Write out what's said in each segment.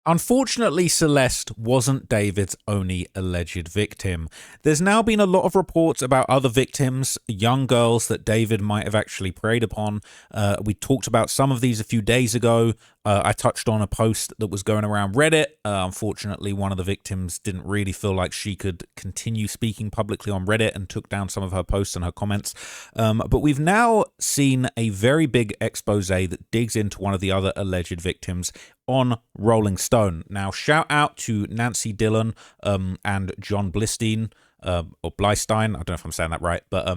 Unfortunately, Celeste wasn't David's only alleged victim. There's now been a lot of reports about other victims, young girls that David might have actually preyed upon. We talked about some of these a few days ago. I touched on a post that was going around Reddit. Unfortunately, one of the victims didn't really feel like she could continue speaking publicly on Reddit and took down some of her posts and her comments. But we've now seen a very big expose that digs into one of the other alleged victims on Rolling Stone. Now, shout out to Nancy Dillon and John Blistein, or Blystein. I don't know if I'm saying that right, but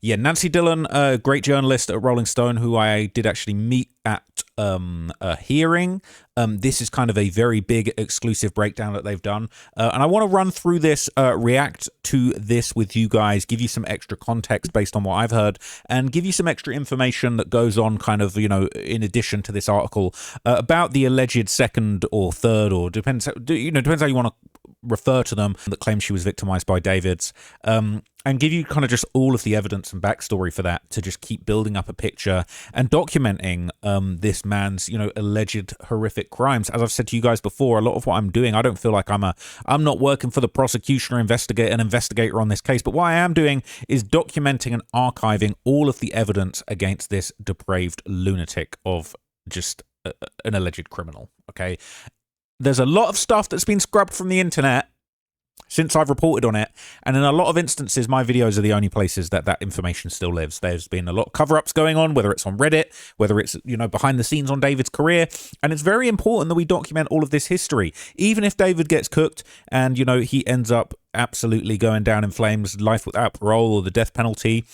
yeah, Nancy Dillon, a great journalist at Rolling Stone, who I did actually meet at a hearing. This is kind of a very big exclusive breakdown that they've done, and I want to run through this, react to this with you guys, give you some extra context based on what I've heard, and give you some extra information that goes on kind of, you know, in addition to this article, about the alleged second or third, or depends how you want to refer to them, that claim she was victimized by David's, and give you kind of just all of the evidence and backstory for that, to just keep building up a picture and documenting this man's, you know, alleged horrific crimes. As I've said to you guys before, a lot of what I'm doing, I don't feel like I'm not working for the prosecution or an investigator on this case, but what I am doing is documenting and archiving all of the evidence against this depraved lunatic of just an alleged criminal. Okay, there's a lot of stuff that's been scrubbed from the internet since I've reported on it, and in a lot of instances, my videos are the only places that that information still lives. There's been a lot of cover-ups going on, whether it's on Reddit, whether it's, you know, behind the scenes on David's career, and it's very important that we document all of this history. Even if David gets cooked and, you know, he ends up absolutely going down in flames, life without parole or the death penalty,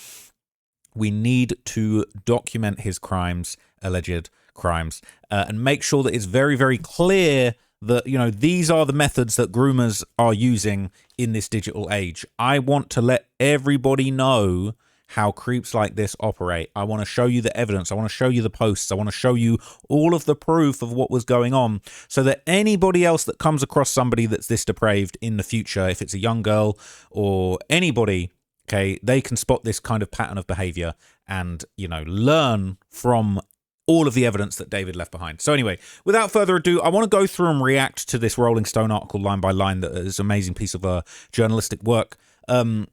we need to document his crimes, alleged crimes, and make sure that it's very, very clear that, you know, these are the methods that groomers are using in this digital age. I want to let everybody know how creeps like this operate. I want to show you the evidence. I want to show you the posts. I want to show you all of the proof of what was going on, so that anybody else that comes across somebody that's this depraved in the future, if it's a young girl or anybody, okay, they can spot this kind of pattern of behavior and, you know, learn from all of the evidence that David left behind. So anyway, without further ado, I want to go through and react to this Rolling Stone article line by line. That is an amazing piece of journalistic work. And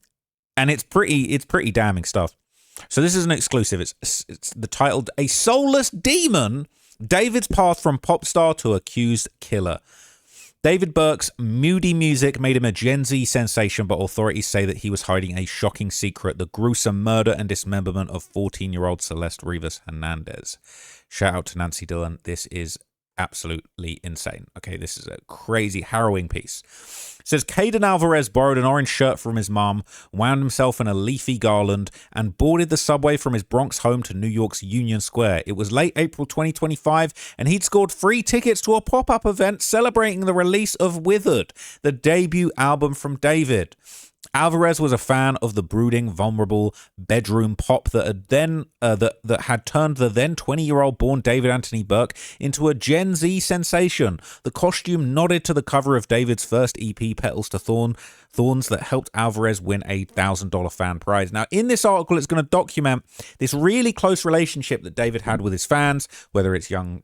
it's pretty damning stuff. So this is an exclusive. It's the titled "A Soulless Demon: David's Path from Pop Star to Accused Killer." David Burke's moody music made him a Gen Z sensation, but authorities say that he was hiding a shocking secret: the gruesome murder and dismemberment of 14-year-old Celeste Rivas Hernandez. Shout out to Nancy Dillon. This is absolutely insane. Okay, this is a crazy, harrowing piece. It says, Caden Alvarez borrowed an orange shirt from his mom, wound himself in a leafy garland, and boarded the subway from his Bronx home to New York's Union Square. It was late April 2025, and he'd scored free tickets to a pop-up event celebrating the release of Withered, the debut album from David. Alvarez was a fan of the brooding, vulnerable bedroom pop that had turned the then 20-year-old born David Anthony Burke into a Gen Z sensation. The costume nodded to the cover of David's first EP, Petals to Thorns, that helped Alvarez win a $1,000 fan prize. Now, in this article, it's going to document this really close relationship that David had with his fans, whether it's young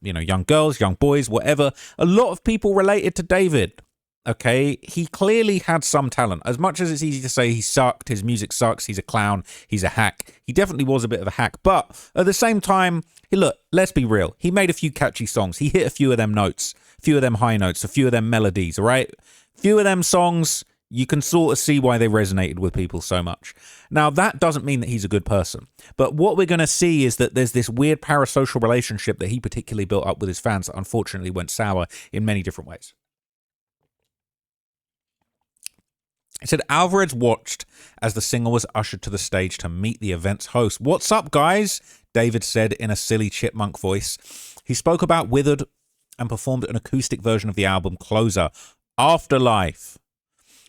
girls, young boys, whatever. A lot of people related to David. Okay, he clearly had some talent. As much as it's easy to say he sucked, his music sucks, he's a clown, he's a hack, he definitely was a bit of a hack. But at the same time, look, let's be real. He made a few catchy songs. He hit a few of them notes, a few of them high notes, a few of them melodies, all right? A few of them songs, you can sort of see why they resonated with people so much. Now, that doesn't mean that he's a good person. But what we're going to see is that there's this weird parasocial relationship that he particularly built up with his fans that unfortunately went sour in many different ways. It said, Alvarez watched as the singer was ushered to the stage to meet the event's host. "What's up, guys?" David said in a silly chipmunk voice. He spoke about Withered and performed an acoustic version of the album Closer, Afterlife.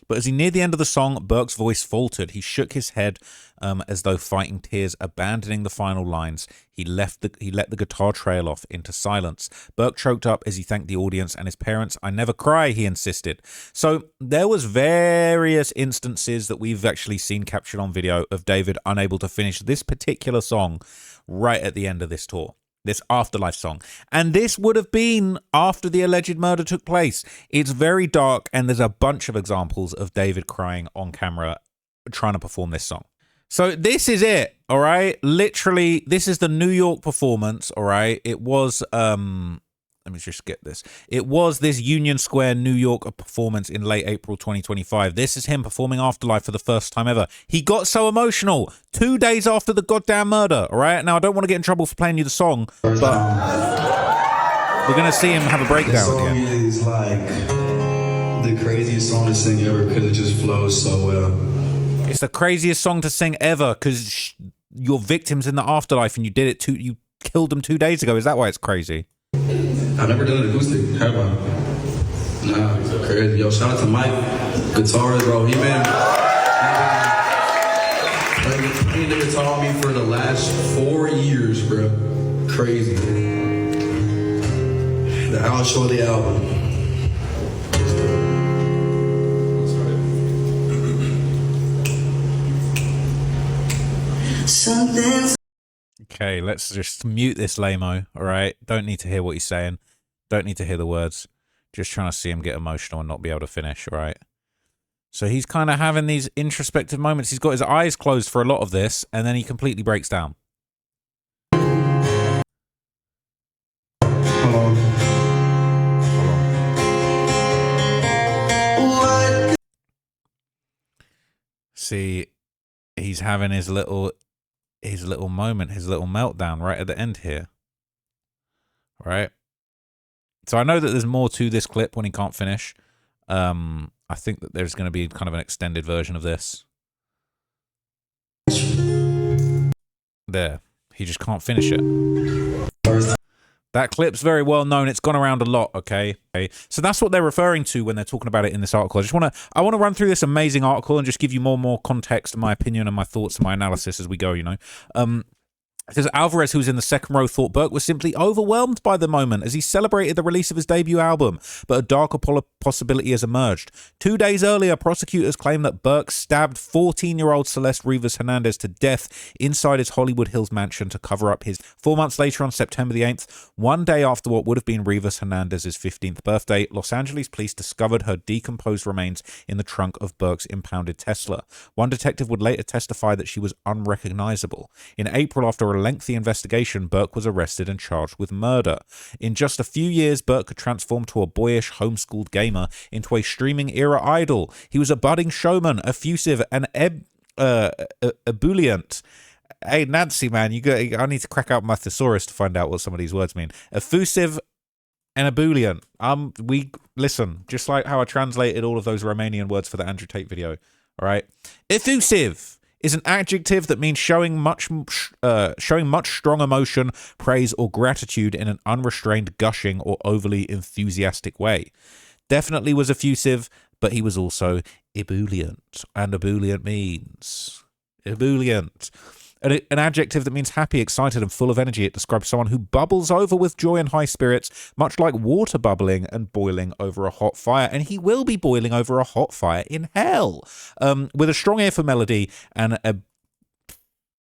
But as he neared the end of the song, Burke's voice faltered. He shook his head as though fighting tears, abandoning the final lines. He let the guitar trail off into silence. Burke choked up as he thanked the audience and his parents. "I never cry," he insisted. So there was various instances that we've actually seen captured on video of David unable to finish this particular song right at the end of this tour. This Afterlife song. And this would have been after the alleged murder took place. It's very dark, and there's a bunch of examples of David crying on camera trying to perform this song. So this is it, all right? Literally, this is the New York performance, all right? It was, let me just get this. It was this Union Square, New York performance in late April 2025. This is him performing Afterlife for the first time ever. He got so emotional 2 days after the goddamn murder, all right? Now, I don't want to get in trouble for playing you the song, but we're going to see him have a breakdown. This song is like the craziest song to sing ever because it just flows so well. It's the craziest song to sing ever because your victim's in the afterlife and you did it you killed them 2 days ago. Is that why it's crazy? I've never done an acoustic, have I? Nah, it's crazy. Yo, shout out to Mike, guitarist, bro. He been playing the guitar with me for the last 4 years, bro. Crazy. The outro of the album. Okay, let's just mute this lame-o, all right? Don't need to hear what he's saying. Don't need to hear the words. Just trying to see him get emotional and not be able to finish, all right? So he's kind of having these introspective moments. He's got his eyes closed for a lot of this, and then he completely breaks down. Hold on. See, he's having his little moment, his little meltdown right at the end here. Right? So I know that there's more to this clip when he can't finish. I think that there's going to be kind of an extended version of this. There. He just can't finish it. That clip's very well known. It's gone around a lot, okay? So that's what they're referring to when they're talking about it in this article. I want to run through this amazing article and just give you more context, my opinion and my thoughts and my analysis as we go, you know. It says Alvarez, who's in the second row, thought Burke was simply overwhelmed by the moment as he celebrated the release of his debut album, but a darker possibility has emerged. 2 days earlier, prosecutors claimed that Burke stabbed 14-year-old Celeste Rivas Hernandez to death inside his Hollywood Hills mansion to cover up his. 4 months later, on September the 8th, 1 day after what would have been Rivas Hernandez's 15th birthday, Los Angeles police discovered her decomposed remains in the trunk of Burke's impounded Tesla. One detective would later testify that she was unrecognizable. In April, after a lengthy investigation, Burke was arrested and charged with murder. In just a few years, Burke had transformed to a boyish, homeschooled gamer into a streaming-era idol. He was a budding showman, effusive, and ebullient. Hey, Nancy, man, I need to crack out my thesaurus to find out what some of these words mean. Effusive and ebullient. Listen, just like how I translated all of those Romanian words for the Andrew Tate video. All right, effusive is an adjective that means showing much strong emotion, praise, or gratitude in an unrestrained, gushing, or overly enthusiastic way. Definitely was effusive, but he was also ebullient, and ebullient means ebullient. An adjective that means happy, excited, and full of energy. It describes someone who bubbles over with joy and high spirits, much like water bubbling and boiling over a hot fire. And he will be boiling over a hot fire in hell. With a strong ear for melody and a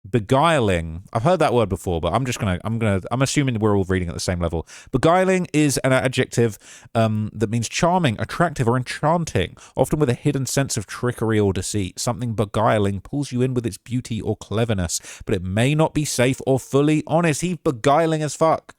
beguiling. I've heard that word before, but I'm assuming we're all reading at the same level. Beguiling is an adjective that means charming, attractive, or enchanting, often with a hidden sense of trickery or deceit. Something beguiling pulls you in with its beauty or cleverness, but it may not be safe or fully honest. He's beguiling as fuck.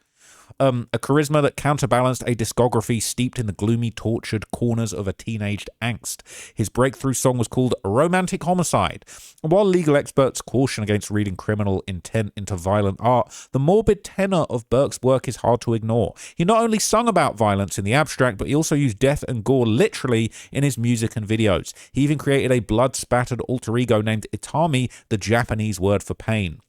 A charisma that counterbalanced a discography steeped in the gloomy, tortured corners of a teenaged angst. His breakthrough song was called Romantic Homicide. And while legal experts caution against reading criminal intent into violent art, the morbid tenor of Burke's work is hard to ignore. He not only sung about violence in the abstract, but he also used death and gore literally in his music and videos. He even created a blood-spattered alter ego named Itami, the Japanese word for pain.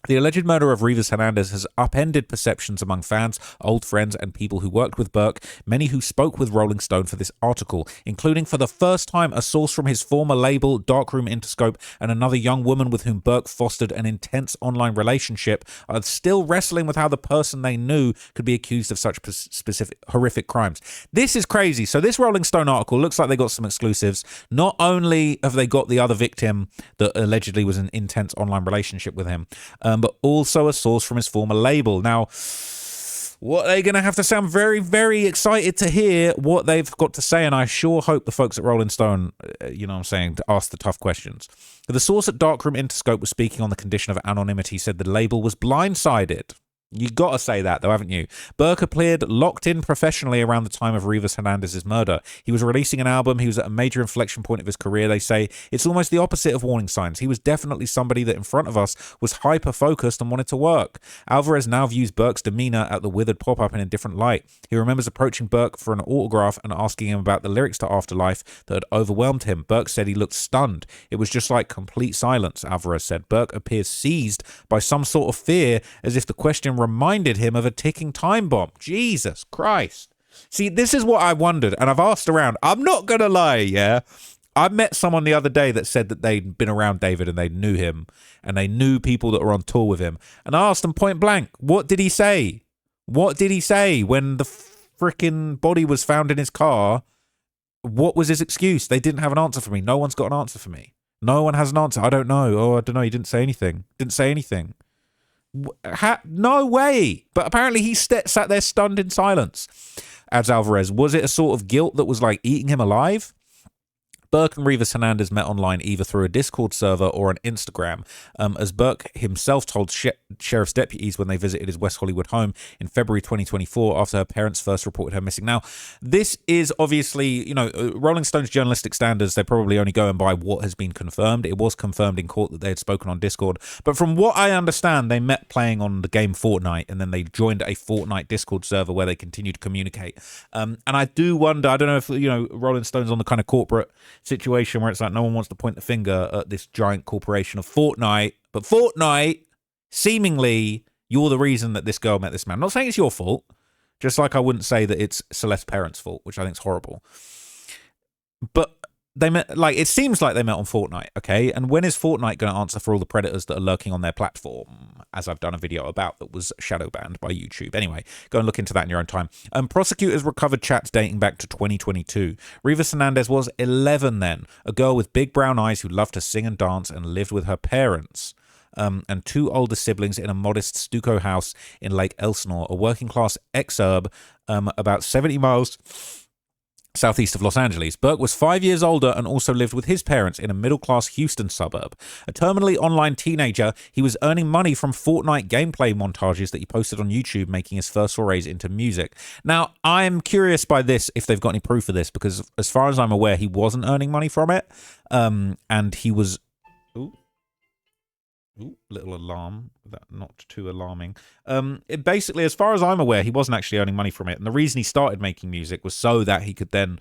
The alleged murder of Rivas Hernandez has upended perceptions among fans, old friends, and people who worked with Burke, many who spoke with Rolling Stone for this article, including for the first time a source from his former label, Darkroom Interscope, and another young woman with whom Burke fostered an intense online relationship, are still wrestling with how the person they knew could be accused of such specific horrific crimes. This is crazy. So this Rolling Stone article looks like they got some exclusives. Not only have they got the other victim that allegedly was in an intense online relationship with him, but also a source from his former label. Now, what are they going to have to say? I'm very, very excited to hear what they've got to say, and I sure hope the folks at Rolling Stone, you know what I'm saying, to ask the tough questions. The source at Darkroom Interscope was speaking on the condition of anonymity, said the label was blindsided. You got to say that, though, haven't you? Burke appeared locked in professionally around the time of Rivas Hernandez's murder. He was releasing an album. He was at a major inflection point of his career, they say. It's almost the opposite of warning signs. He was definitely somebody that in front of us was hyper-focused and wanted to work. Alvarez now views Burke's demeanor at the Withered pop-up in a different light. He remembers approaching Burke for an autograph and asking him about the lyrics to Afterlife that had overwhelmed him. Burke said he looked stunned. It was just like complete silence, Alvarez said. Burke appears seized by some sort of fear, as if the question reminded him of a ticking time bomb. Jesus Christ. See, this is what I wondered, and I've asked around. I'm not going to lie, yeah? I met someone the other day that said that they'd been around David and they knew him, and they knew people that were on tour with him. And I asked them point blank, what did he say? What did he say when the freaking body was found in his car? What was his excuse? They didn't have an answer for me. No one's got an answer for me. No one has an answer. I don't know. Oh, I don't know. He didn't say anything. Didn't say anything. No way. But apparently he sat there stunned in silence. Adds Alvarez. Was it a sort of guilt that was like eating him alive? Burke and Rivas Hernandez met online either through a Discord server or an Instagram, as Burke himself told sheriff's deputies when they visited his West Hollywood home in February 2024 after her parents first reported her missing. Now, this is obviously, you know, Rolling Stone's journalistic standards, they're probably only going by what has been confirmed. It was confirmed in court that they had spoken on Discord, but from what I understand, they met playing on the game Fortnite, and then they joined a Fortnite Discord server where they continued to communicate. And I do wonder, I don't know if, you know, Rolling Stone's on the kind of corporate situation where it's like no one wants to point the finger at this giant corporation of Fortnite, but Fortnite, seemingly, you're the reason that this girl met this man. I'm not saying it's your fault, just like I wouldn't say that it's Celeste's parents' fault, which I think is horrible. But they met, like, it seems like they met on Fortnite, okay? And when is Fortnite going to answer for all the predators that are lurking on their platform? As I've done a video about that was shadow banned by YouTube. Anyway, go and look into that in your own time. Prosecutors recovered chats dating back to 2022. Rivas Hernandez was 11 then, a girl with big brown eyes who loved to sing and dance and lived with her parents. And two older siblings in a modest stucco house in Lake Elsinore, a working-class exurb about 70 miles southeast of Los Angeles. Burke was 5 years older and also lived with his parents in a middle-class Houston suburb. A terminally online teenager, he was earning money from Fortnite gameplay montages that he posted on YouTube, making his first forays into music. Now, I'm curious by this if they've got any proof of this, because as far as I'm aware, he wasn't earning money from it. And he was... Ooh, little alarm. That not too alarming. Basically, as far as I'm aware, he wasn't actually earning money from it. And the reason he started making music was so that he could then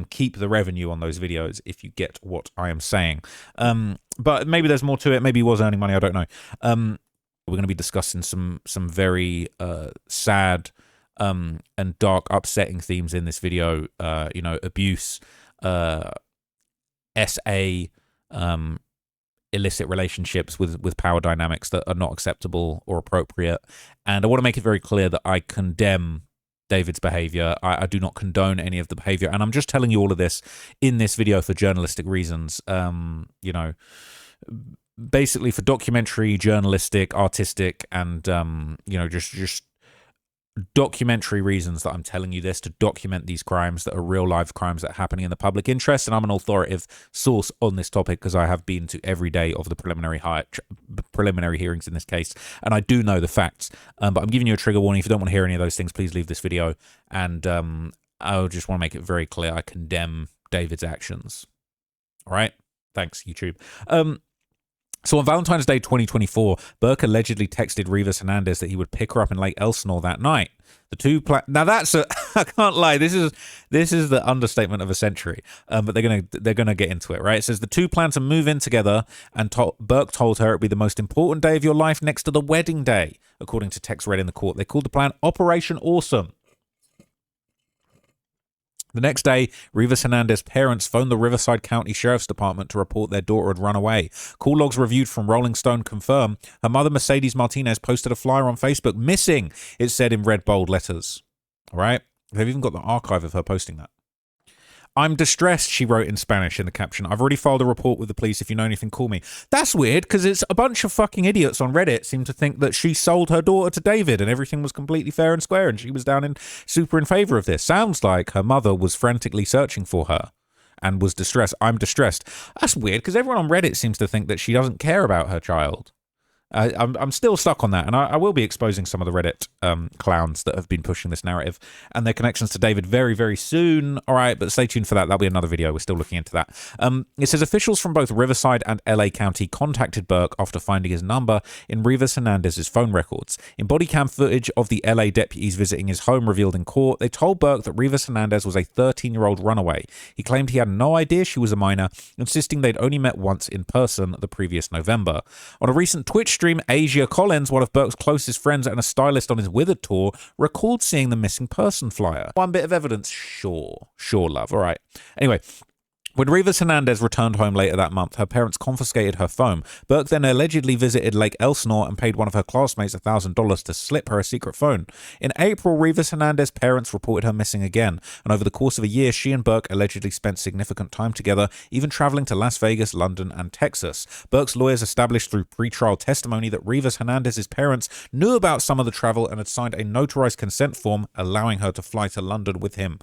keep the revenue on those videos, if you get what I am saying. But maybe there's more to it. Maybe he was earning money. I don't know. We're going to be discussing some very sad and dark, upsetting themes in this video. You know, abuse, SA, illicit relationships with power dynamics that are not acceptable or appropriate. And I want to make it very clear that I condemn David's behavior. I do not condone any of the behavior. And I'm just telling you all of this in this video for journalistic reasons. You know, basically for documentary, journalistic, artistic, and, you know, just documentary reasons that I'm telling you this, to document these crimes that are real life crimes that are happening in the public interest. And I'm an authoritative source on this topic because I have been to every day of the preliminary hearings in this case, and I do know the facts. But I'm giving you a trigger warning. If you don't want to hear any of those things, please leave this video. And I just want to make it very clear, I condemn David's actions. All right? Thanks, YouTube. So on Valentine's Day 2024, Burke allegedly texted Rivas Hernandez that he would pick her up in Lake Elsinore that night. The two now that's a I can't lie. This is the understatement of a century. But they're gonna get into it, right? It says the two plan to move in together, and Burke told her it'd be the most important day of your life next to the wedding day, according to text read in the court. They called the plan Operation Awesome. The next day, Rivas Hernandez's parents phoned the Riverside County Sheriff's Department to report their daughter had run away. Call logs reviewed from Rolling Stone confirm her mother, Mercedes Martinez, posted a flyer on Facebook. Missing, it said in red bold letters. All right? They've even got the archive of her posting that. I'm distressed, she wrote in Spanish in the caption. I've already filed a report with the police. If you know anything, call me. That's weird, because it's a bunch of fucking idiots on Reddit seem to think that she sold her daughter to David and everything was completely fair and square and she was super in favor of this. Sounds like her mother was frantically searching for her and was distressed. I'm distressed. That's weird, because everyone on Reddit seems to think that she doesn't care about her child. I'm still stuck on that, and I will be exposing some of the Reddit clowns that have been pushing this narrative and their connections to David very, very soon. All right, but stay tuned for that. That'll be another video. We're still looking into that. It says officials from both Riverside and LA County contacted Burke after finding his number in Rivas Hernandez's phone records. In body cam footage of the LA deputies visiting his home revealed in court, they told Burke that Rivas Hernandez was a 13-year-old runaway. He claimed he had no idea she was a minor, insisting they'd only met once in person the previous November. On a recent Twitch stream, Asia Collins, one of Burke's closest friends and a stylist on his Withered tour, recalled seeing the missing person flyer. One bit of evidence, sure, love, all right. Anyway, when Rivas Hernandez returned home later that month, her parents confiscated her phone. Burke then allegedly visited Lake Elsinore and paid one of her classmates $1,000 to slip her a secret phone. In April, Rivas Hernandez's parents reported her missing again, and over the course of a year, she and Burke allegedly spent significant time together, even traveling to Las Vegas, London, and Texas. Burke's lawyers established through pretrial testimony that Rivas Hernandez's parents knew about some of the travel and had signed a notarized consent form allowing her to fly to London with him.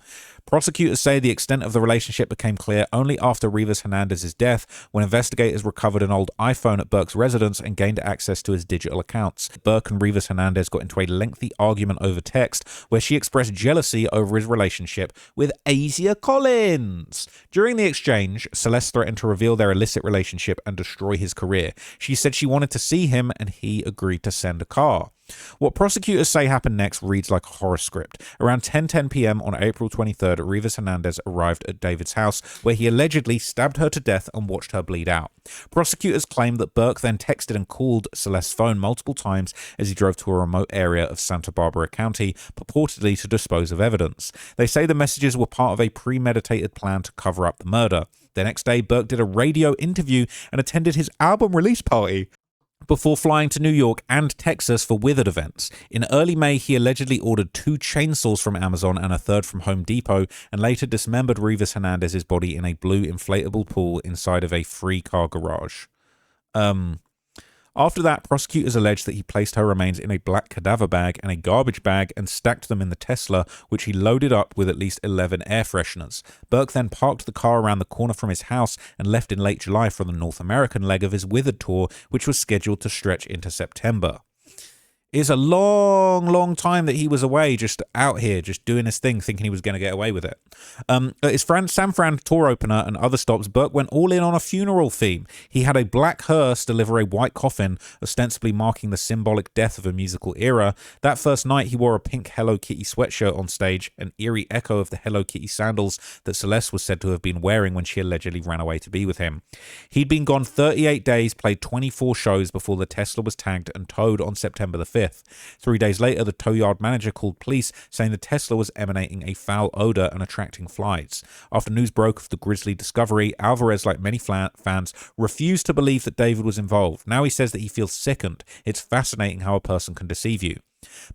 Prosecutors say the extent of the relationship became clear only after Rivas Hernandez's death, when investigators recovered an old iPhone at Burke's residence and gained access to his digital accounts. Burke and Rivas Hernandez got into a lengthy argument over text, where she expressed jealousy over his relationship with Asia Collins. During the exchange, Celeste threatened to reveal their illicit relationship and destroy his career. She said she wanted to see him, and he agreed to send a car. What prosecutors say happened next reads like a horror script. Around 10:10 p.m. on April 23rd, Rivas Hernandez arrived at David's house, where he allegedly stabbed her to death and watched her bleed out. Prosecutors claim that Burke then texted and called Celeste's phone multiple times as he drove to a remote area of Santa Barbara County, purportedly to dispose of evidence. They say the messages were part of a premeditated plan to cover up the murder. The next day, Burke did a radio interview and attended his album release party before flying to New York and Texas for Withered events. In early May, he allegedly ordered 2 chainsaws from Amazon and a third from Home Depot, and later dismembered Rivas Hernandez's body in a blue inflatable pool inside of a free car garage. After that, prosecutors alleged that he placed her remains in a black cadaver bag and a garbage bag and stacked them in the Tesla, which he loaded up with at least 11 air fresheners. Burke then parked the car around the corner from his house and left in late July for the North American leg of his Withered tour, which was scheduled to stretch into September. It's a long time that he was away, just out here, just doing his thing, thinking he was going to get away with it. At his San Fran tour opener and other stops, Burke went all in on a funeral theme. He had a black hearse deliver a white coffin, ostensibly marking the symbolic death of a musical era. That first night, he wore a pink Hello Kitty sweatshirt on stage, an eerie echo of the Hello Kitty sandals that Celeste was said to have been wearing when she allegedly ran away to be with him. He'd been gone 38 days, played 24 shows before the Tesla was tagged and towed on September the 5th. 3 days later, the tow yard manager called police, saying the Tesla was emanating a foul odor and attracting flies. After news broke of the grisly discovery, Alvarez, like many fans, refused to believe that David was involved. Now he says that he feels sickened. It's fascinating how a person can deceive you.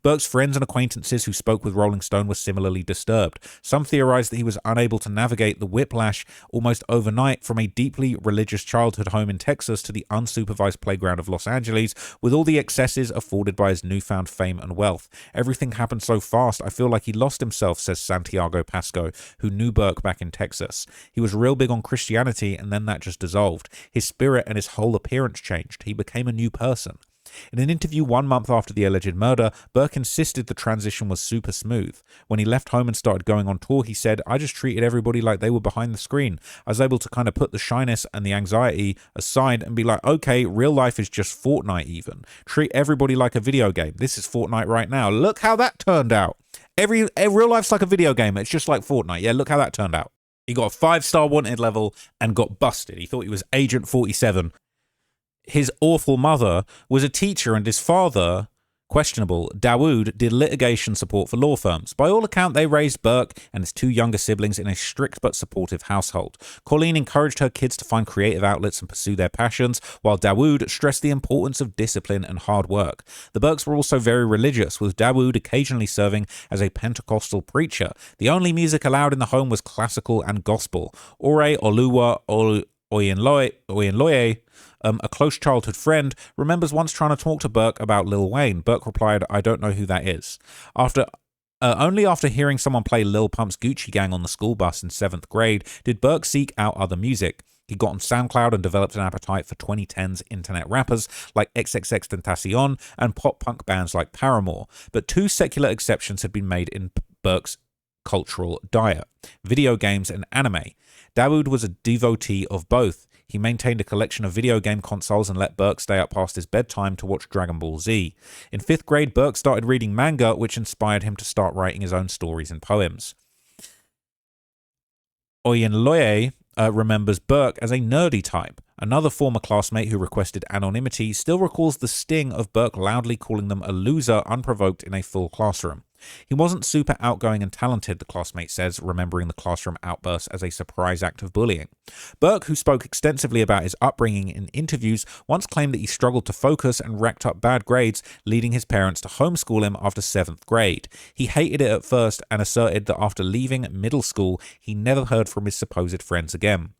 Burke's friends and acquaintances who spoke with Rolling Stone were similarly disturbed. Some theorized that he was unable to navigate the whiplash almost overnight from a deeply religious childhood home in Texas to the unsupervised playground of Los Angeles, with all the excesses afforded by his newfound fame and wealth. Everything happened so fast, I feel like he lost himself, says Santiago Pasco, who knew Burke back in Texas. He was real big on Christianity, and then that just dissolved. His spirit and his whole appearance changed. He became a new person. In an interview 1 month after the alleged murder, Burke insisted the transition was super smooth. When he left home and started going on tour, he said, "I just treated everybody like they were behind the screen. I was able to kind of put the shyness and the anxiety aside and be like, okay, real life is just Fortnite even. Treat everybody like a video game. This is Fortnite right now. Look how that turned out. Every real life's like a video game. It's just like Fortnite. Yeah, look how that turned out." He got a 5-star wanted level and got busted. He thought he was Agent 47. His awful mother was a teacher, and his father Questionable, Dawood did litigation support for law firms. By all account, they raised Burke and his 2 younger siblings in a strict but supportive household. Colleen encouraged her kids to find creative outlets and pursue their passions, while Dawood stressed the importance of discipline and hard work. The Burkes were also very religious, with Dawood occasionally serving as a Pentecostal preacher. The only music allowed in the home was classical and gospel. Ore Oluwa Oyenloye, a close childhood friend, remembers once trying to talk to Burke about Lil Wayne. Burke replied, "I don't know who that is." Only after hearing someone play Lil Pump's Gucci Gang on the school bus in 7th grade did Burke seek out other music. He got on SoundCloud and developed an appetite for 2010s internet rappers like XXXTentacion and pop-punk bands like Paramore. But 2 secular exceptions had been made in Burke's cultural diet: video games and anime. Dawood was a devotee of both. He maintained a collection of video game consoles and let Burke stay up past his bedtime to watch Dragon Ball Z. In 5th grade, Burke started reading manga, which inspired him to start writing his own stories and poems. Oyenloye remembers Burke as a nerdy type. Another former classmate who requested anonymity still recalls the sting of Burke loudly calling them a loser unprovoked in a full classroom. He wasn't super outgoing and talented, the classmate says, remembering the classroom outburst as a surprise act of bullying. Burke, who spoke extensively about his upbringing in interviews, once claimed that he struggled to focus and racked up bad grades, leading his parents to homeschool him after 7th grade. He hated it at first and asserted that after leaving middle school, he never heard from his supposed friends again.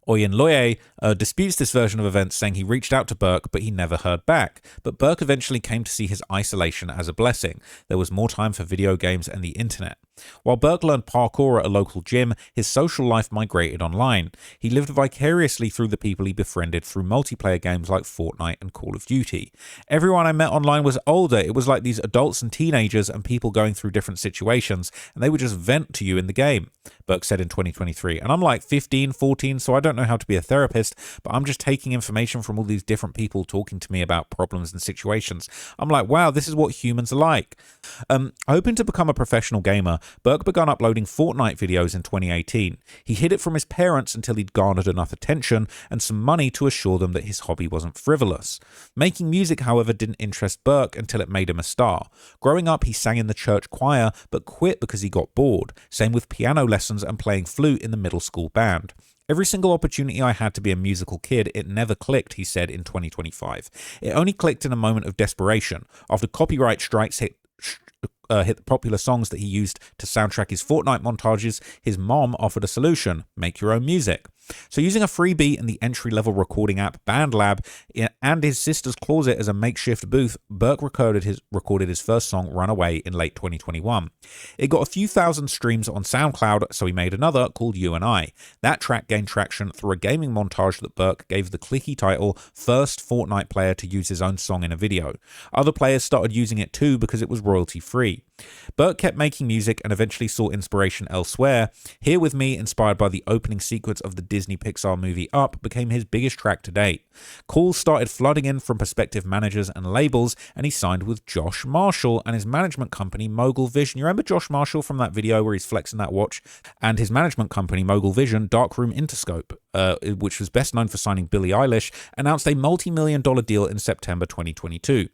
Oyenloye disputes this version of events, saying he reached out to Burke, but he never heard back. But Burke eventually came to see his isolation as a blessing. There was more time for video games and the internet. While Burke learned parkour at a local gym, his social life migrated online. He lived vicariously through the people he befriended through multiplayer games like Fortnite and Call of Duty. Everyone I met online was older. It was like these adults and teenagers and people going through different situations, and they would just vent to you in the game, Burke said in 2023. And I'm like 15, 14, so I don't know how to be a therapist, but I'm just taking information from all these different people talking to me about problems and situations. I'm like, wow, this is what humans are like. Hoping to become a professional gamer, Burke began uploading Fortnite videos in 2018. He hid it from his parents until he'd garnered enough attention and some money to assure them that his hobby wasn't frivolous. Making music, however, didn't interest Burke until it made him a star. Growing up, he sang in the church choir, but quit because he got bored. Same with piano lessons and playing flute in the middle school band. Every single opportunity I had to be a musical kid, it never clicked, he said in 2025. It only clicked in a moment of desperation. After copyright strikes hit the popular songs that he used to soundtrack his Fortnite montages, his mom offered a solution: make your own music. So using a free beat in the entry-level recording app BandLab and his sister's closet as a makeshift booth, Burke recorded his first song, Runaway, in late 2021. It got a few thousand streams on SoundCloud, so he made another called You and I. That track gained traction through a gaming montage that Burke gave the clicky title First Fortnite Player to Use His Own Song in a Video. Other players started using it too because it was royalty-free. Burke kept making music and eventually saw inspiration elsewhere. Here With Me, inspired by the opening sequence of the Disney Pixar movie Up, became his biggest track to date. Calls started flooding in from prospective managers and labels, and he signed with Josh Marshall and his management company Mogul Vision. You remember Josh Marshall from that video where he's flexing that watch? And his management company Mogul Vision, Darkroom Interscope, which was best known for signing Billie Eilish, announced a multi-million-dollar deal in September 2022.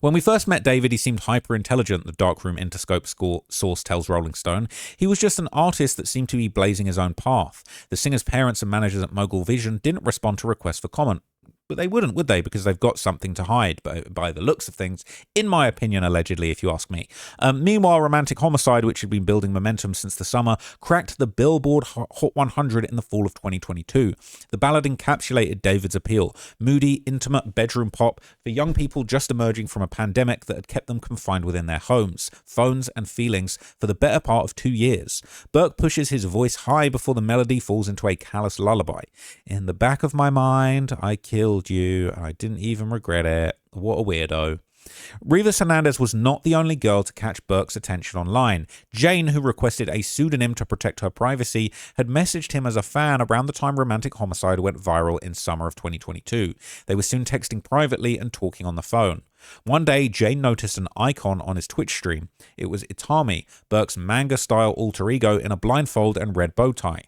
When we first met David, he seemed hyper-intelligent, the Darkroom Interscope source tells Rolling Stone. He was just an artist that seemed to be blazing his own path. The singer's parents and managers at Mogul Vision didn't respond to requests for comment. But they wouldn't, would they? Because they've got something to hide by the looks of things, in my opinion, allegedly, if you ask me. Meanwhile, Romantic Homicide, which had been building momentum since the summer, cracked the Billboard Hot 100 in the fall of 2022. The ballad encapsulated David's appeal: moody, intimate bedroom pop for young people just emerging from a pandemic that had kept them confined within their homes, phones, and feelings for the better part of 2 years. Burke pushes his voice high before the melody falls into a callous lullaby. In the back of my mind, I killed you, and I didn't even regret it. What a weirdo. Rivas Hernandez was not the only girl to catch Burke's attention online. Jane, who requested a pseudonym to protect her privacy, had messaged him as a fan around the time Romantic Homicide went viral in summer of 2022. They were soon texting privately and talking on the phone. One day, Jane noticed an icon on his Twitch stream. It was Itami, Burke's manga-style alter ego in a blindfold and red bow tie.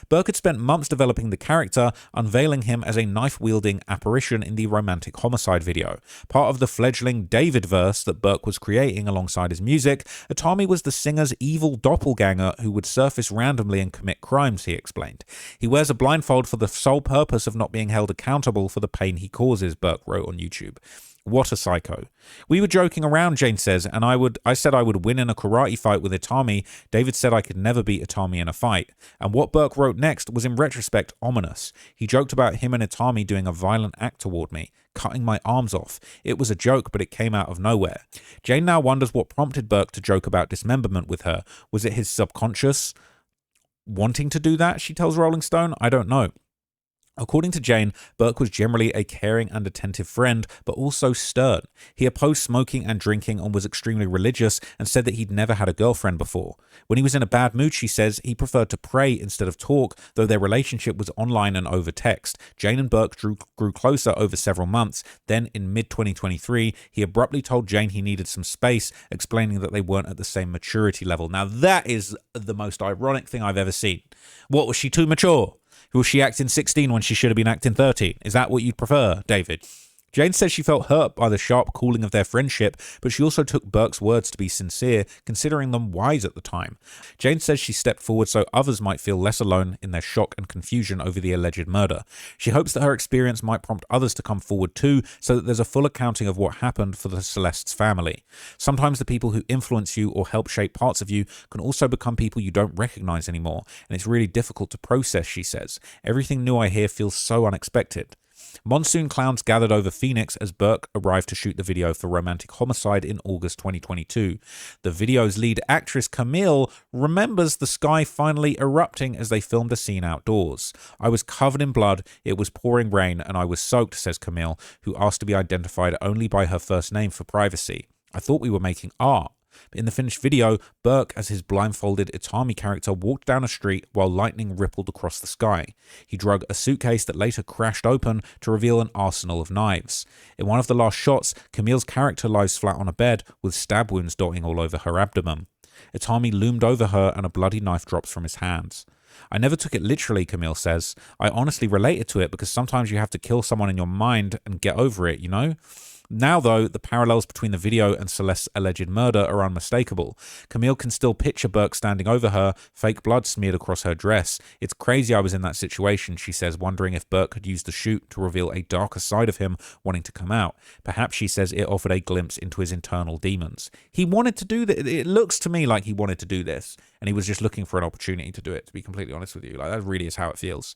Burke had spent months developing the character, unveiling him as a knife-wielding apparition in the romantic homicide video. Part of the fledgling David-verse that Burke was creating alongside his music, Itami was the singer's evil doppelganger who would surface randomly and commit crimes, he explained. He wears a blindfold for the sole purpose of not being held accountable for the pain he causes, Burke wrote on YouTube. What a psycho. We were joking around, Jane says, and I said I would win in a karate fight with Itami. David said I could never beat Itami in a fight. And what Burke wrote next was in retrospect ominous. He joked about him and Itami doing a violent act toward me, cutting my arms off. It was a joke, but it came out of nowhere. Jane now wonders what prompted Burke to joke about dismemberment with her. Was it his subconscious wanting to do that, she tells Rolling Stone? I don't know. According to Jane, Burke was generally a caring and attentive friend, but also stern. He opposed smoking and drinking and was extremely religious and said that he'd never had a girlfriend before. When he was in a bad mood, she says, he preferred to pray instead of talk, though their relationship was online and over text. Jane and Burke grew closer over several months. Then, in mid-2023, he abruptly told Jane he needed some space, explaining that they weren't at the same maturity level. Now, that is the most ironic thing I've ever seen. What, was she too mature? Was she acting 16 when she should have been acting 13? Is that what you'd prefer, David? Jane says she felt hurt by the sharp calling of their friendship, but she also took Burke's words to be sincere, considering them wise at the time. Jane says she stepped forward so others might feel less alone in their shock and confusion over the alleged murder. She hopes that her experience might prompt others to come forward too, so that there's a full accounting of what happened for the Celeste's family. Sometimes the people who influence you or help shape parts of you can also become people you don't recognize anymore, and it's really difficult to process, she says. Everything new I hear feels so unexpected. Monsoon clouds gathered over Phoenix as Burke arrived to shoot the video for Romantic Homicide in August 2022. The video's lead actress Camille remembers the sky finally erupting as they filmed a scene outdoors. I was covered in blood, it was pouring rain, and I was soaked, says Camille, who asked to be identified only by her first name for privacy. I thought we were making art. In the finished video, Burke, as his blindfolded Itami character, walked down a street while lightning rippled across the sky. He drug a suitcase that later crashed open to reveal an arsenal of knives. In one of the last shots, Camille's character lies flat on a bed with stab wounds dotting all over her abdomen. Itami loomed over her and a bloody knife drops from his hands. I never took it literally, Camille says. I honestly related to it because sometimes you have to kill someone in your mind and get over it, you know? Now, though, the parallels between the video and Celeste's alleged murder are unmistakable. Camille can still picture Burke standing over her, fake blood smeared across her dress. It's crazy I was in that situation, she says, wondering if Burke had used the shoot to reveal a darker side of him wanting to come out. Perhaps, she says, it offered a glimpse into his internal demons. He wanted to do this. It looks to me like he wanted to do this, and he was just looking for an opportunity to do it, to be completely honest with you. Like, that really is how it feels.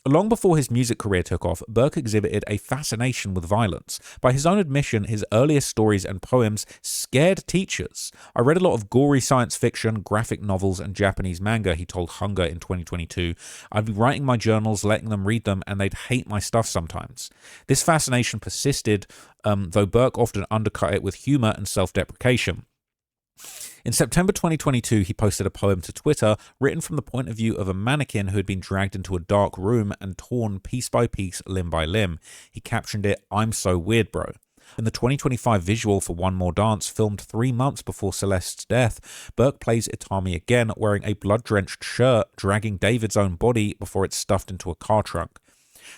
Long before his music career took off, Burke exhibited a fascination with violence. By his own admission, his earliest stories and poems scared teachers. I read a lot of gory science fiction, graphic novels, and Japanese manga, he told Hunger in 2022. I'd be writing my journals, letting them read them, and they'd hate my stuff sometimes. This fascination persisted, though Burke often undercut it with humor and self-deprecation. In September 2022, he posted a poem to Twitter written from the point of view of a mannequin who had been dragged into a dark room and torn piece by piece, limb by limb. He captioned it, "I'm so weird, bro." In the 2025 visual for One More Dance, filmed 3 months before Celeste's death, Burke plays Itami again, wearing a blood-drenched shirt, dragging David's own body before it's stuffed into a car trunk.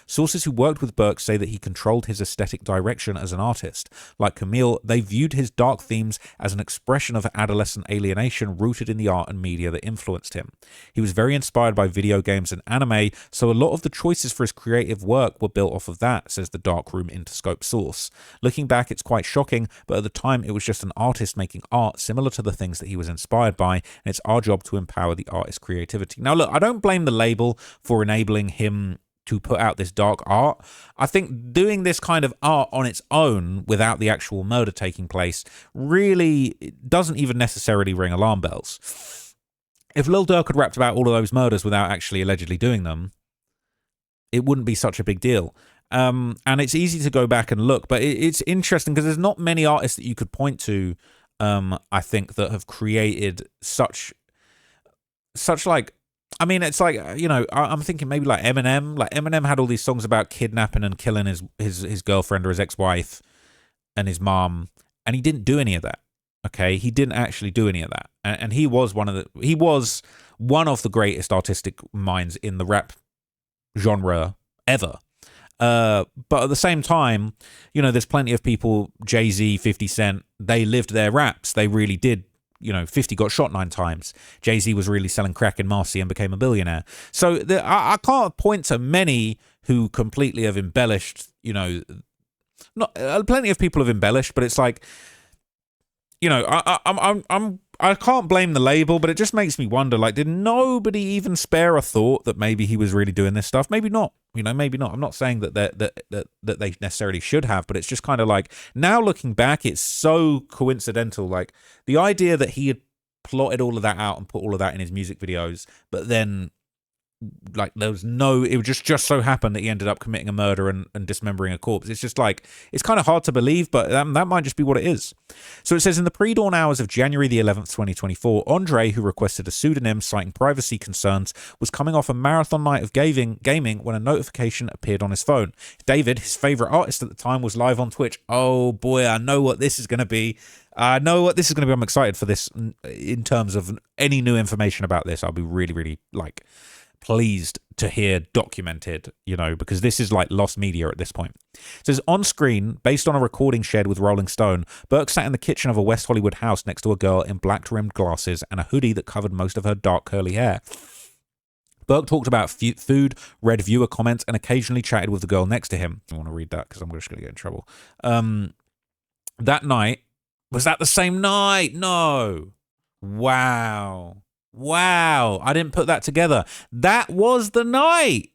Sources who worked with Burke say that he controlled his aesthetic direction as an artist. Like Camille, they viewed his dark themes as an expression of adolescent alienation rooted in the art and media that influenced him. He was very inspired by video games and anime, so a lot of the choices for his creative work were built off of that, says the Darkroom Interscope source. Looking back, it's quite shocking, but at the time it was just an artist making art similar to the things that he was inspired by, and it's our job to empower the artist's creativity. Now look, I don't blame the label for enabling him to put out this dark art. I think doing this kind of art on its own without the actual murder taking place really doesn't even necessarily ring alarm bells. If Lil Durk had rapped about all of those murders without actually allegedly doing them, it wouldn't be such a big deal. And it's easy to go back and look, but it's interesting because there's not many artists that you could point to, I think, that have created such like, I mean, it's like, you know, I'm thinking maybe like Eminem. Like Eminem had all these songs about kidnapping and killing his girlfriend or his ex-wife and his mom, and he didn't do any of that. Okay, he didn't actually do any of that, and he was one of the greatest artistic minds in the rap genre ever. But at the same time, there's plenty of people, Jay-Z, 50 Cent, they lived their raps. They really did. 50 got shot 9 times. Jay-Z was really selling crack in Marcy and became a billionaire. So I can't point to many who completely have embellished, not plenty of people have embellished, but it's like, I can't blame the label, but it just makes me wonder, like, did nobody even spare a thought that maybe he was really doing this stuff? Maybe not. Maybe not. I'm not saying that they necessarily should have, but it's just kind of like, now looking back, it's so coincidental. Like, the idea that he had plotted all of that out and put all of that in his music videos, but then, like, it would just so happen that he ended up committing a murder and dismembering a corpse. It's just like, it's kind of hard to believe, but that might just be what it is. So it says, in the pre-dawn hours of January the 11th, 2024, Andre, who requested a pseudonym citing privacy concerns, was coming off a marathon night of gaming when a notification appeared on his phone. David, his favorite artist at the time, was live on Twitch. Oh boy, I know what this is going to be. I'm excited for this in terms of any new information about this. I'll be really, really, pleased to hear documented, because this is like lost media at this point. It says, on screen, based on a recording shared with Rolling Stone, Burke sat in the kitchen of a West Hollywood house next to a girl in black-rimmed glasses and a hoodie that covered most of her dark curly hair. Burke talked about food, read viewer comments, and occasionally chatted with the girl next to him. I want to read that because I'm just going to get in trouble. That night, was that the same night? No. Wow, I didn't put that together. That was the night.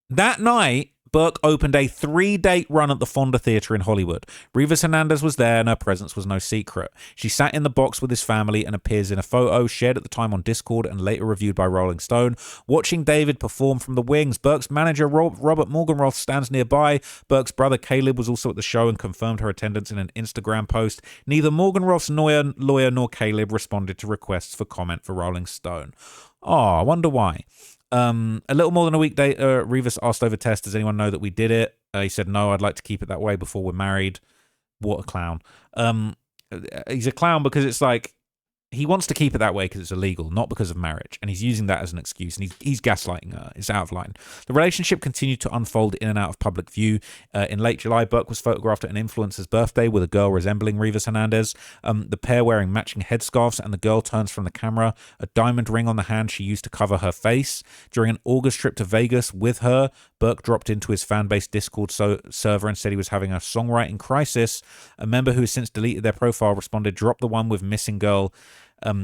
That night, Burke opened a 3-date run at the Fonda Theatre in Hollywood. Rivas Hernandez was there and her presence was no secret. She sat in the box with his family and appears in a photo shared at the time on Discord and later reviewed by Rolling Stone. Watching David perform from the wings, Burke's manager Robert Morgenroth stands nearby. Burke's brother Caleb was also at the show and confirmed her attendance in an Instagram post. Neither Morgenroth's lawyer nor Caleb responded to requests for comment for Rolling Stone. I wonder why. A little more than a week later, Rivas asked over text, does anyone know that we did it? He said, no, I'd like to keep it that way before we're married. What a clown. He's a clown because it's like, he wants to keep it that way because it's illegal, not because of marriage. And he's using that as an excuse. And he's gaslighting her. It's out of line. The relationship continued to unfold in and out of public view. In late July, Burke was photographed at an influencer's birthday with a girl resembling Rivas Hernandez. The pair wearing matching headscarves, and the girl turns from the camera, a diamond ring on the hand she used to cover her face. During an August trip to Vegas with her, Burke dropped into his fan-based Discord server and said he was having a songwriting crisis. A member who has since deleted their profile responded, drop the one with missing girl,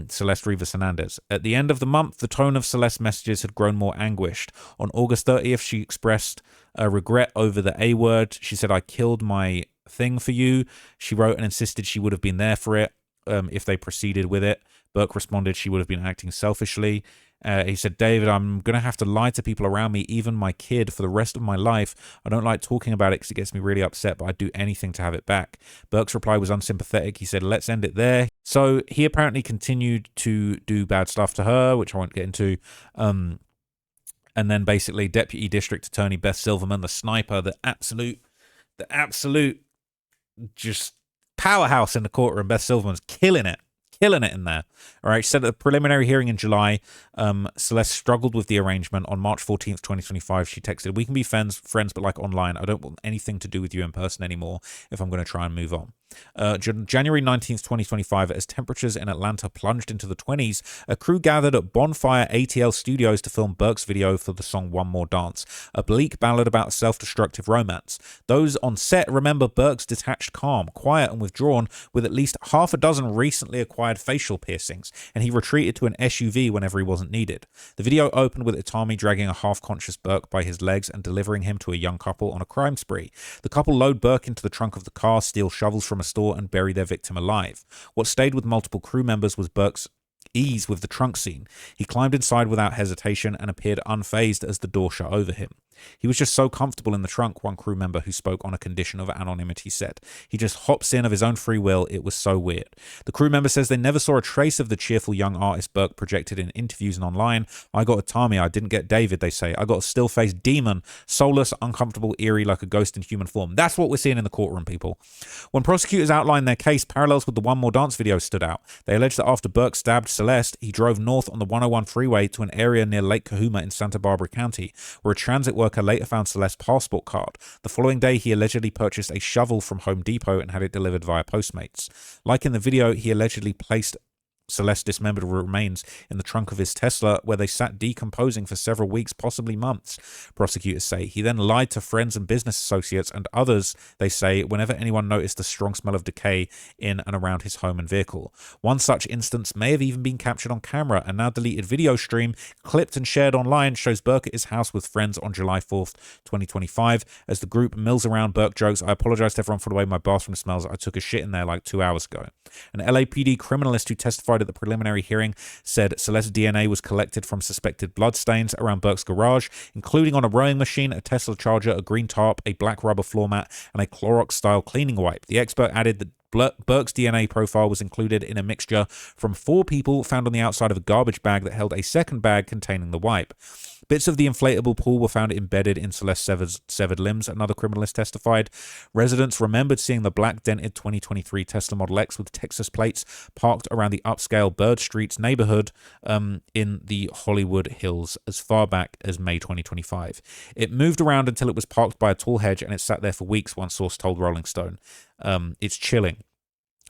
Celeste Rivas Hernandez. At the end of the month, the tone of Celeste's messages had grown more anguished. On August 30th, she expressed a regret over the A word. She said, I killed my thing for you. She wrote and insisted she would have been there for it if they proceeded with it. Burke responded she would have been acting selfishly. He said, David, I'm going to have to lie to people around me, even my kid, for the rest of my life. I don't like talking about it because it gets me really upset, but I'd do anything to have it back. Burke's reply was unsympathetic. He said, let's end it there. So he apparently continued to do bad stuff to her, which I won't get into. And then basically Deputy District Attorney Beth Silverman, the sniper, the absolute just powerhouse in the courtroom. Beth Silverman's killing it in there. All right, she said at the preliminary hearing in July, Celeste struggled with the arrangement. On March 14th, 2025, she texted, we can be friends, but like online. I don't want anything to do with you in person anymore if I'm going to try and move on. January 19th, 2025, as temperatures in Atlanta plunged into the 20s, a crew gathered at Bonfire ATL Studios to film Burke's video for the song One More Dance, a bleak ballad about self-destructive romance. Those on set remember Burke's detached calm, quiet and withdrawn, with at least half a dozen recently acquired facial piercings, and he retreated to an SUV whenever he wasn't needed. The video opened with Itami dragging a half-conscious Burke by his legs and delivering him to a young couple on a crime spree. The couple load Burke into the trunk of the car, steal shovels from a store, and bury their victim alive. What stayed with multiple crew members was Burke's ease with the trunk scene. He climbed inside without hesitation and appeared unfazed as the door shut over him. He was just so comfortable in the trunk, one crew member who spoke on a condition of anonymity said. He just hops in of his own free will. It was so weird. The crew member says they never saw a trace of the cheerful young artist Burke projected in interviews and online. I got a Tommy, I didn't get David, they say. I got a still-faced demon, soulless, uncomfortable, eerie, like a ghost in human form. That's what we're seeing in the courtroom, people. When prosecutors outlined their case, parallels with the One More Dance video stood out. They alleged that after Burke stabbed Celeste, he drove north on the 101 freeway to an area near Lake Kahuma in Santa Barbara County, where a transit worker later found Celeste's passport card. The following day, he allegedly purchased a shovel from Home Depot and had it delivered via Postmates. Like in the video, he allegedly placed Celeste's dismembered remains in the trunk of his Tesla, where they sat decomposing for several weeks, possibly months, prosecutors say. He then lied to friends and business associates and others, they say, whenever anyone noticed the strong smell of decay in and around his home and vehicle. One such instance may have even been captured on camera. A now deleted video stream, clipped and shared online, shows Burke at his house with friends on July 4th, 2025. As the group mills around, Burke jokes, I apologize to everyone for the way my bathroom smells. I took a shit in there like 2 hours ago. An LAPD criminalist who testified at the preliminary hearing said Celeste's DNA was collected from suspected bloodstains around Burke's garage, including on a rowing machine, a Tesla charger, a green tarp, a black rubber floor mat, and a Clorox-style cleaning wipe. The expert added that Burke's DNA profile was included in a mixture from 4 people found on the outside of a garbage bag that held a second bag containing the wipe. Bits of the inflatable pool were found embedded in Celeste's severed limbs, another criminalist testified. Residents remembered seeing the black dented 2023 Tesla Model X with Texas plates parked around the upscale Bird Streets neighborhood in the Hollywood Hills as far back as May 2025. It moved around until it was parked by a tall hedge, and it sat there for weeks, one source told Rolling Stone. It's chilling.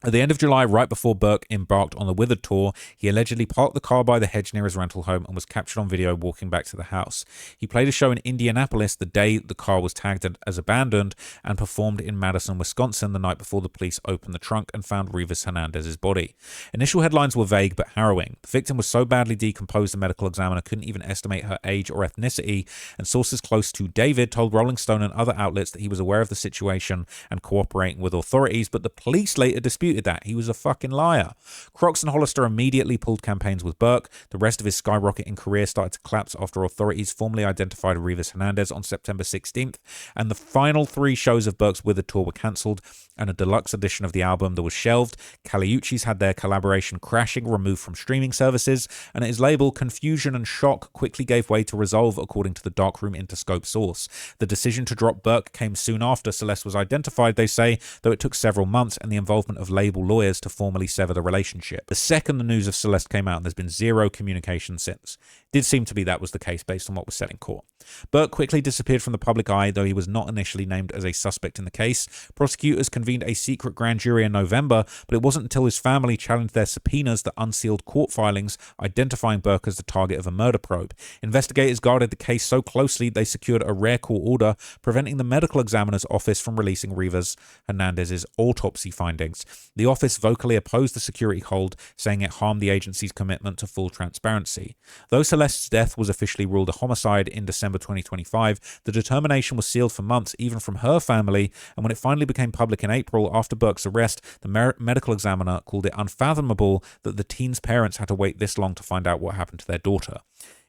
At the end of July, right before Burke embarked on the Withered tour, he allegedly parked the car by the hedge near his rental home and was captured on video walking back to the house. He played a show in Indianapolis the day the car was tagged as abandoned and performed in Madison, Wisconsin the night before the police opened the trunk and found Rivas Hernandez's body. Initial headlines were vague but harrowing. The victim was so badly decomposed the medical examiner couldn't even estimate her age or ethnicity, and sources close to David told Rolling Stone and other outlets that he was aware of the situation and cooperating with authorities, but the police later disputed that. He was a fucking liar. Crocs and Hollister immediately pulled campaigns with Burke. The rest of his skyrocketing career started to collapse after authorities formally identified Rivas Hernandez on September 16th, and the final 3 shows of Burke's Withered tour were cancelled, and a deluxe edition of the album that was shelved. Caliucci's had their collaboration Crashing removed from streaming services, and at his label, Confusion and Shock quickly gave way to Resolve, according to the Darkroom Interscope source. The decision to drop Burke came soon after Celeste was identified, they say, though it took several months and the involvement of label lawyers to formally sever the relationship. The second the news of Celeste came out, there's been zero communication since. It did seem to be that was the case based on what was said in court. Burke quickly disappeared from the public eye, though he was not initially named as a suspect in the case. Prosecutors convened a secret grand jury in November, but it wasn't until his family challenged their subpoenas that unsealed court filings identifying Burke as the target of a murder probe. Investigators guarded the case so closely they secured a rare court order preventing the medical examiner's office from releasing Rivas Hernandez's autopsy findings. The office vocally opposed the security hold, saying it harmed the agency's commitment to full transparency. Though Celeste's death was officially ruled a homicide in December 2025, the determination was sealed for months, even from her family, and when it finally became public in April after Burke's arrest, the medical examiner called it unfathomable that the teen's parents had to wait this long to find out what happened to their daughter.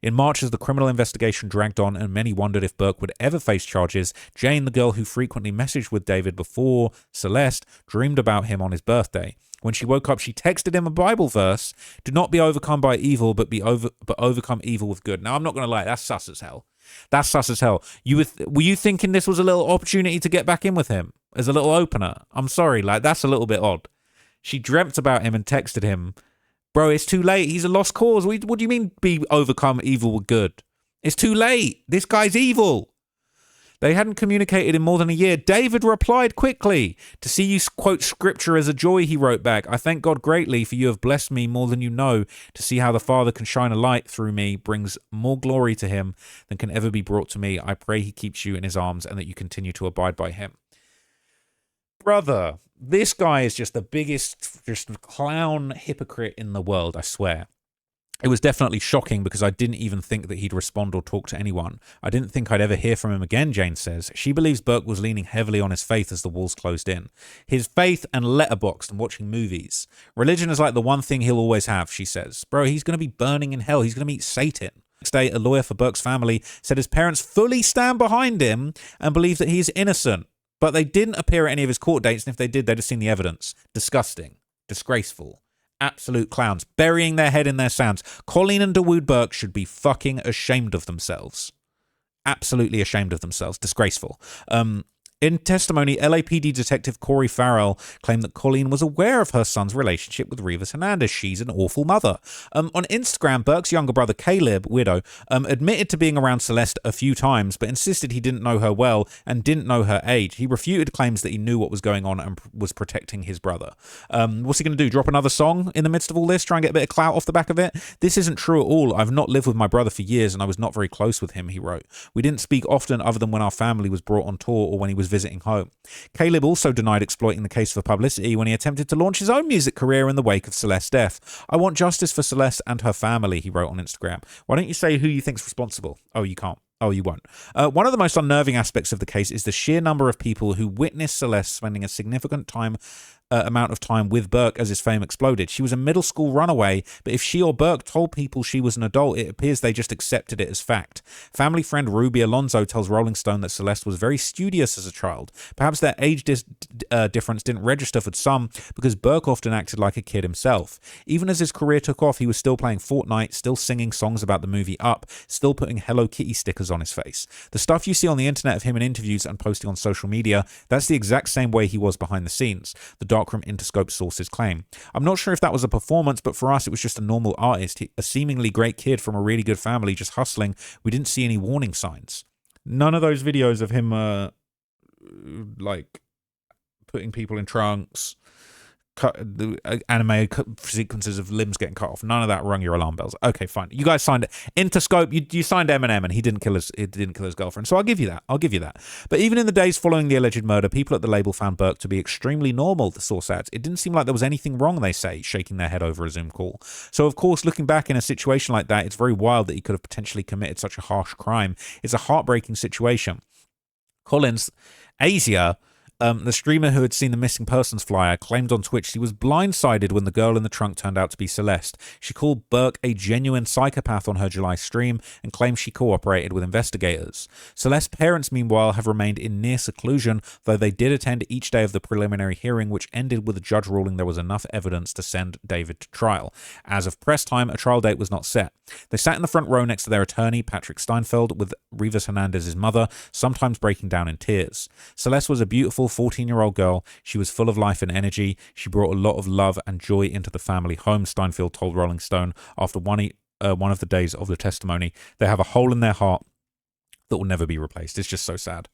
In March, as the criminal investigation dragged on and many wondered if Burke would ever face charges, Jane, the girl who frequently messaged with David before Celeste, dreamed about him on his birthday. When she woke up, she texted him a Bible verse: "Do not be overcome by evil, but overcome evil with good." Now, I'm not going to lie, that's sus as hell. That's sus as hell. Were you thinking this was a little opportunity to get back in with him as a little opener? I'm sorry, that's a little bit odd. She dreamt about him and texted him, "Bro, it's too late. He's a lost cause. What do you mean be overcome evil with good? It's too late. This guy's evil." They hadn't communicated in more than a year. David replied quickly. "To see you quote scripture as a joy," he wrote back. "I thank God greatly, for you have blessed me more than you know. To see how the Father can shine a light through me brings more glory to him than can ever be brought to me. I pray he keeps you in his arms and that you continue to abide by him." Brother, this guy is just the biggest clown hypocrite in the world, I swear. It was definitely shocking because I didn't even think that he'd respond or talk to anyone. I didn't think I'd ever hear from him again, Jane says. She believes Burke was leaning heavily on his faith as the walls closed in. His faith and Letterboxd and watching movies. Religion is like the one thing he'll always have, she says. Bro, he's going to be burning in hell. He's going to meet Satan. day, a lawyer for Burke's family said his parents fully stand behind him and believe that he is innocent. But they didn't appear at any of his court dates, and if they did, they'd have seen the evidence. Disgusting. Disgraceful. Absolute clowns. Burying their head in their sands. Colleen and Dawood Burke should be fucking ashamed of themselves. Absolutely ashamed of themselves. Disgraceful. In testimony, LAPD Detective Corey Farrell claimed that Colleen was aware of her son's relationship with Rivas Hernandez. She's an awful mother. On Instagram, Burke's younger brother Caleb, widow, admitted to being around Celeste a few times, but insisted he didn't know her well and didn't know her age. He refuted claims that he knew what was going on and was protecting his brother. What's he going to do? Drop another song in the midst of all this? Try and get a bit of clout off the back of it? This isn't true at all. I've not lived with my brother for years and I was not very close with him, he wrote. We didn't speak often other than when our family was brought on tour or when he was visiting home. Caleb also denied exploiting the case for publicity when he attempted to launch his own music career in the wake of Celeste's death. I want justice for Celeste and her family, he wrote on Instagram. Why don't you say who you think's responsible? Oh, you can't. Oh, you won't. One of the most unnerving aspects of the case is the sheer number of people who witnessed Celeste spending a significant amount of time with Burke as his fame exploded. She was a middle school runaway, but if she or Burke told people she was an adult, it appears they just accepted it as fact. Family friend Ruby Alonso tells Rolling Stone that Celeste was very studious as a child. Perhaps their age difference didn't register for some because Burke often acted like a kid himself. Even as his career took off, he was still playing Fortnite, still singing songs about the movie Up, still putting Hello Kitty stickers on his face. The stuff you see on the internet of him in interviews and posting on social media, that's the exact same way he was behind the scenes. The Darkroom Interscope sources claim. I'm not sure if that was a performance, but for us it was just a normal artist, a seemingly great kid from a really good family just hustling. We didn't see any warning signs. None of those videos of him like putting people in trunks, anime sequences of limbs getting cut off. None of that rung your alarm bells. Okay, fine. You guys signed Interscope. You signed Eminem, and he didn't kill his girlfriend. So I'll give you that. But even in the days following the alleged murder, people at the label found Burke to be extremely normal. The source adds, it didn't seem like there was anything wrong. They say, shaking their head over a Zoom call. So of course, looking back in a situation like that, it's very wild that he could have potentially committed such a harsh crime. It's a heartbreaking situation. Collins, Asia, the streamer who had seen the missing persons flyer, claimed on Twitch she was blindsided when the girl in the trunk turned out to be Celeste. She called Burke a genuine psychopath on her July stream and claimed she cooperated with investigators. Celeste's parents, meanwhile, have remained in near seclusion, though they did attend each day of the preliminary hearing, which ended with the judge ruling there was enough evidence to send David to trial. As of press time, a trial date was not set. They sat in the front row next to their attorney, Patrick Steinfeld, with Rivas Hernandez's mother, sometimes breaking down in tears. Celeste was a beautiful 14-year-old girl. She was full of life and energy. She brought a lot of love and joy into the family home, Steinfeld told Rolling Stone after one of the days of the testimony. They have a hole in their heart that will never be replaced. It's just so sad.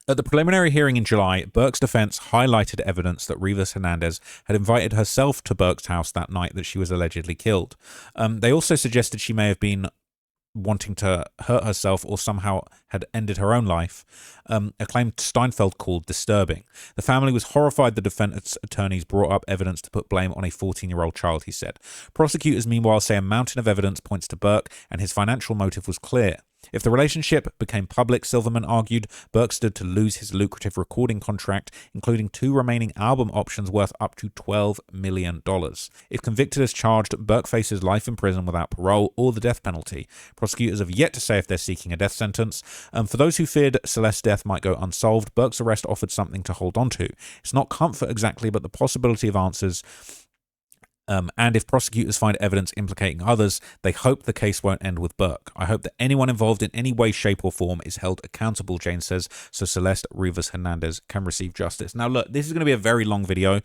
At the preliminary hearing in July, Burke's defense highlighted evidence that Rivas Hernandez had invited herself to Burke's house that night that she was allegedly killed. They also suggested she may have been wanting to hurt herself or somehow had ended her own life, a claim Steinfeld called disturbing. The family was horrified the defendant's attorneys brought up evidence to put blame on a 14-year-old child, he said. Prosecutors, meanwhile, say a mountain of evidence points to Burke and his financial motive was clear. If the relationship became public, Silverman argued, Burke stood to lose his lucrative recording contract, including 2 remaining album options worth up to $12 million. If convicted as charged, Burke faces life in prison without parole or the death penalty. Prosecutors have yet to say if they're seeking a death sentence. For those who feared Celeste's death might go unsolved, Burke's arrest offered something to hold on to. It's not comfort exactly, but the possibility of answers. And if prosecutors find evidence implicating others, they hope the case won't end with Burke. I hope that anyone involved in any way, shape, or form is held accountable, Jane says, so Celeste Rivas Hernandez can receive justice. Now, look, this is going to be a very long video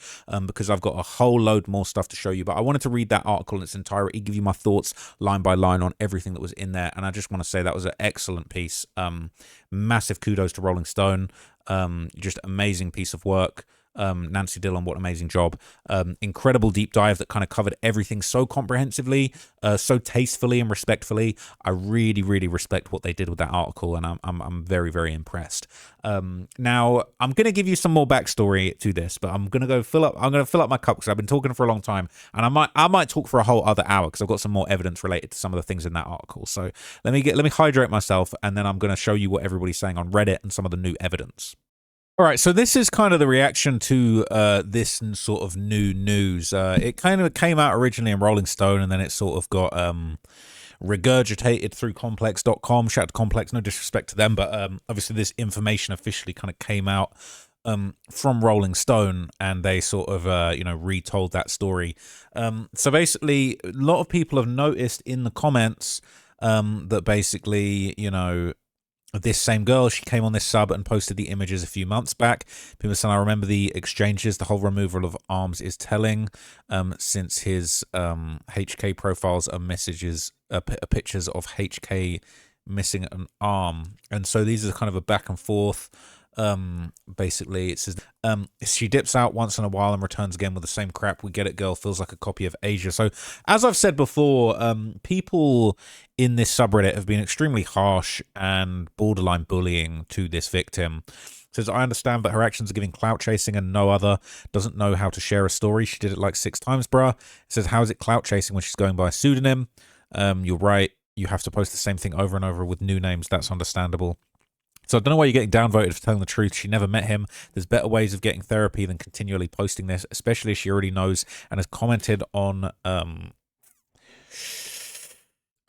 because I've got a whole load more stuff to show you, but I wanted to read that article in its entirety, give you my thoughts line by line on everything that was in there, and I just want to say that was an excellent piece. Massive kudos to Rolling Stone. Just amazing piece of work. Nancy Dillon, what an amazing job. Incredible deep dive that kind of covered everything so comprehensively, so tastefully and respectfully. I really, really respect what they did with that article, and I'm very, very impressed. Now I'm going to give you some more backstory to this, but I'm going to fill up my cup because I've been talking for a long time, and I might talk for a whole other hour because I've got some more evidence related to some of the things in that article. So let me hydrate myself, and then I'm going to show you what everybody's saying on Reddit and some of the new evidence. All right, so this is kind of the reaction to this sort of new news. It kind of came out originally in Rolling Stone, and then it sort of got regurgitated through complex.com. Shout out to Complex, no disrespect to them, but obviously this information officially kind of came out from Rolling Stone, and they sort of retold that story. So basically, a lot of people have noticed in the comments that basically, this same girl, she came on this sub and posted the images a few months back. People saying, I remember the exchanges. The whole removal of arms is telling, since his HK profiles are messages, pictures of HK missing an arm. And so these are kind of a back and forth. Basically it says she dips out once in a while and returns again with the same crap. We get it, girl. Feels like a copy of Asia. So as I've said before, people in this subreddit have been extremely harsh and borderline bullying to this victim. Says, I understand that her actions are giving clout chasing and no other. Doesn't know how to share a story. She did it like 6 times, bruh. It says, how is it clout chasing when she's going by a pseudonym? You're right. You have to post the same thing over and over with new names. That's understandable. So I don't know why you're getting downvoted for telling the truth. She never met him. There's better ways of getting therapy than continually posting this, especially if she already knows and has commented on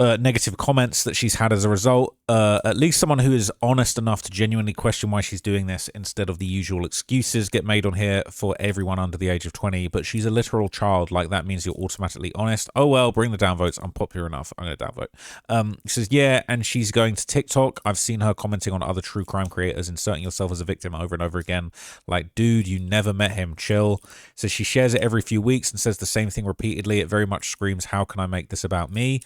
negative comments that she's had as a result. At least someone who is honest enough to genuinely question why she's doing this instead of the usual excuses get made on here for everyone under the age of 20. But she's a literal child. Like, that means you're automatically honest. Oh, well, bring the downvotes. I'm popular enough. I'm going to downvote. She says, yeah, and she's going to TikTok. I've seen her commenting on other true crime creators, inserting yourself as a victim over and over again. Like, dude, you never met him. Chill. So she shares it every few weeks and says the same thing repeatedly. It very much screams, how can I make this about me?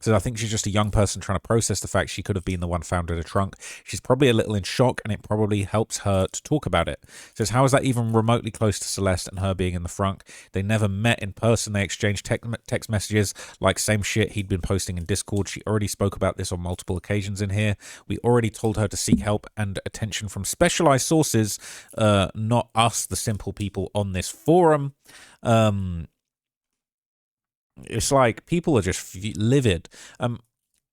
So I think she's just a young person trying to process the fact she could have been the one found in a trunk. She's probably a little in shock, and it probably helps her to talk about it. Says, how is that even remotely close to Celeste and her being in the front? They never met in person. They exchanged text messages, like same shit he'd been posting in Discord. She already spoke about this on multiple occasions in here. We already told her to seek help and attention from specialized sources, not us, the simple people on this forum. It's like people are just livid.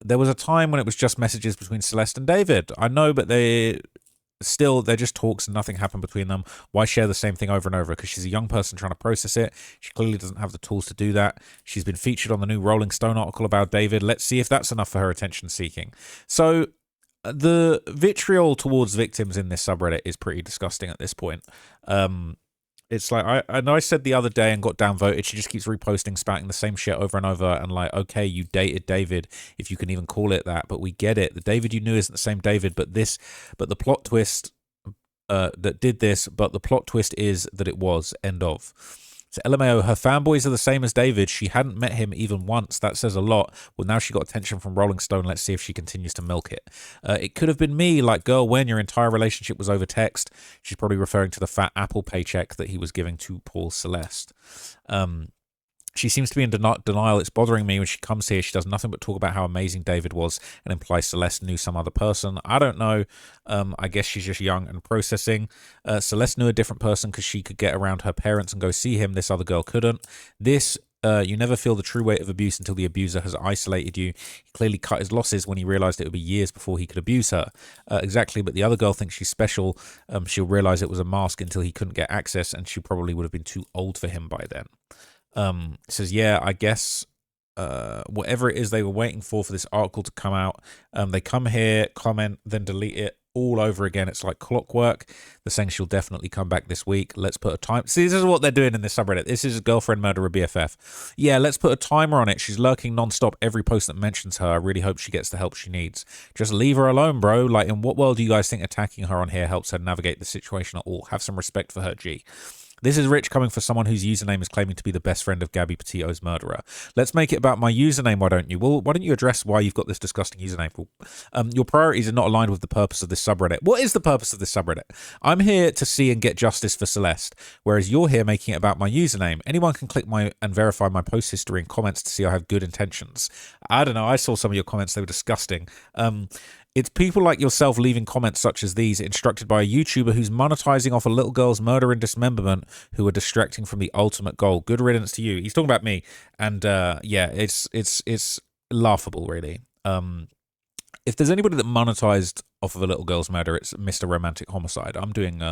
There was a time when it was just messages between Celeste and David. I know, but they're just talks and nothing happened between them. Why share the same thing over and over? Because she's a young person trying to process it. She clearly doesn't have the tools to do that. She's been featured on the new Rolling Stone article about David. Let's see if that's enough for her attention seeking. So the vitriol towards victims in this subreddit is pretty disgusting at this point. It's like, I know I said the other day and got downvoted. She just keeps reposting, spouting the same shit over and over. And like, okay, you dated David, if you can even call it that. But we get it. The David you knew isn't the same David. But the plot twist that did this, but the plot twist is that it was. End of. So LMAO, her fanboys are the same as David. She hadn't met him even once. That says a lot. Well, now she got attention from Rolling Stone. Let's see if she continues to milk it. It could have been me, like, girl, when your entire relationship was over text. She's probably referring to the fat Apple paycheck that he was giving to Paul Celeste. She seems to be in denial. It's bothering me when she comes here. She does nothing but talk about how amazing David was and implies Celeste knew some other person. I don't know. I guess she's just young and processing. Celeste knew a different person because she could get around her parents and go see him. This other girl couldn't. You never feel the true weight of abuse until the abuser has isolated you. He clearly cut his losses when he realized it would be years before he could abuse her. Exactly, but the other girl thinks she's special. She'll realize it was a mask until he couldn't get access, and she probably would have been too old for him by then. It says, yeah, I guess whatever it is they were waiting for this article to come out, they come here, comment, then delete it all over again. It's like clockwork. They're saying she'll definitely come back this week. Let's put a time. See, this is what they're doing in this subreddit. This is a girlfriend murderer BFF. Yeah, let's put a timer on it. She's lurking nonstop every post that mentions her. I really hope she gets the help she needs. Just leave her alone, bro. Like, in what world do you guys think attacking her on here helps her navigate the situation at all? Have some respect for her, G. This is Rich coming for someone whose username is claiming to be the best friend of Gabby Petito's murderer. Let's make it about my username, why don't you? Well, why don't you address why you've got this disgusting username? Your priorities are not aligned with the purpose of this subreddit. What is the purpose of this subreddit? I'm here to see and get justice for Celeste, whereas you're here making it about my username. Anyone can click and verify my post history and comments to see I have good intentions. I don't know. I saw some of your comments. They were disgusting. It's people like yourself leaving comments such as these, instructed by a YouTuber who's monetizing off a little girl's murder and dismemberment, who are distracting from the ultimate goal. Good riddance to you. He's talking about me, and yeah, it's laughable, really. If there's anybody that monetized off of a little girl's murder, it's Mr. Romantic Homicide. I'm doing,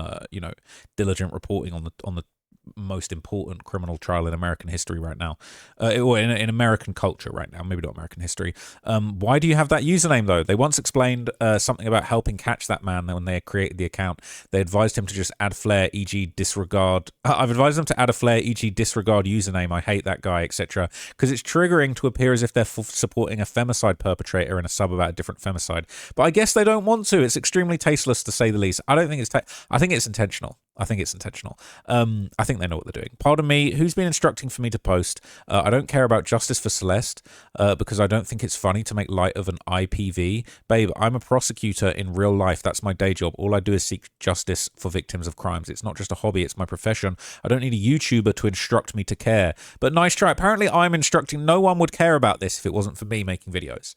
diligent reporting on the most important criminal trial in American history right now, or in American culture right now, maybe not American history. Why do you have that username, though? They once explained something about helping catch that man when they created the account. They advised him to just add flair, e.g. disregard. I've advised them to add a flair, e.g. disregard username, I hate that guy, etc. Because it's triggering to appear as if they're supporting a femicide perpetrator in a sub about a different femicide. But I guess they don't want to. It's extremely tasteless, to say the least. I don't think it's I think it's intentional. I think it's intentional. I think they know what they're doing. Pardon me, who's been instructing for me to post? I don't care about justice for Celeste because I don't think it's funny to make light of an IPV. Babe, I'm a prosecutor in real life. That's my day job. All I do is seek justice for victims of crimes. It's not just a hobby, it's my profession. I don't need a YouTuber to instruct me to care. But nice try. Apparently I'm instructing. No one would care about this if it wasn't for me making videos.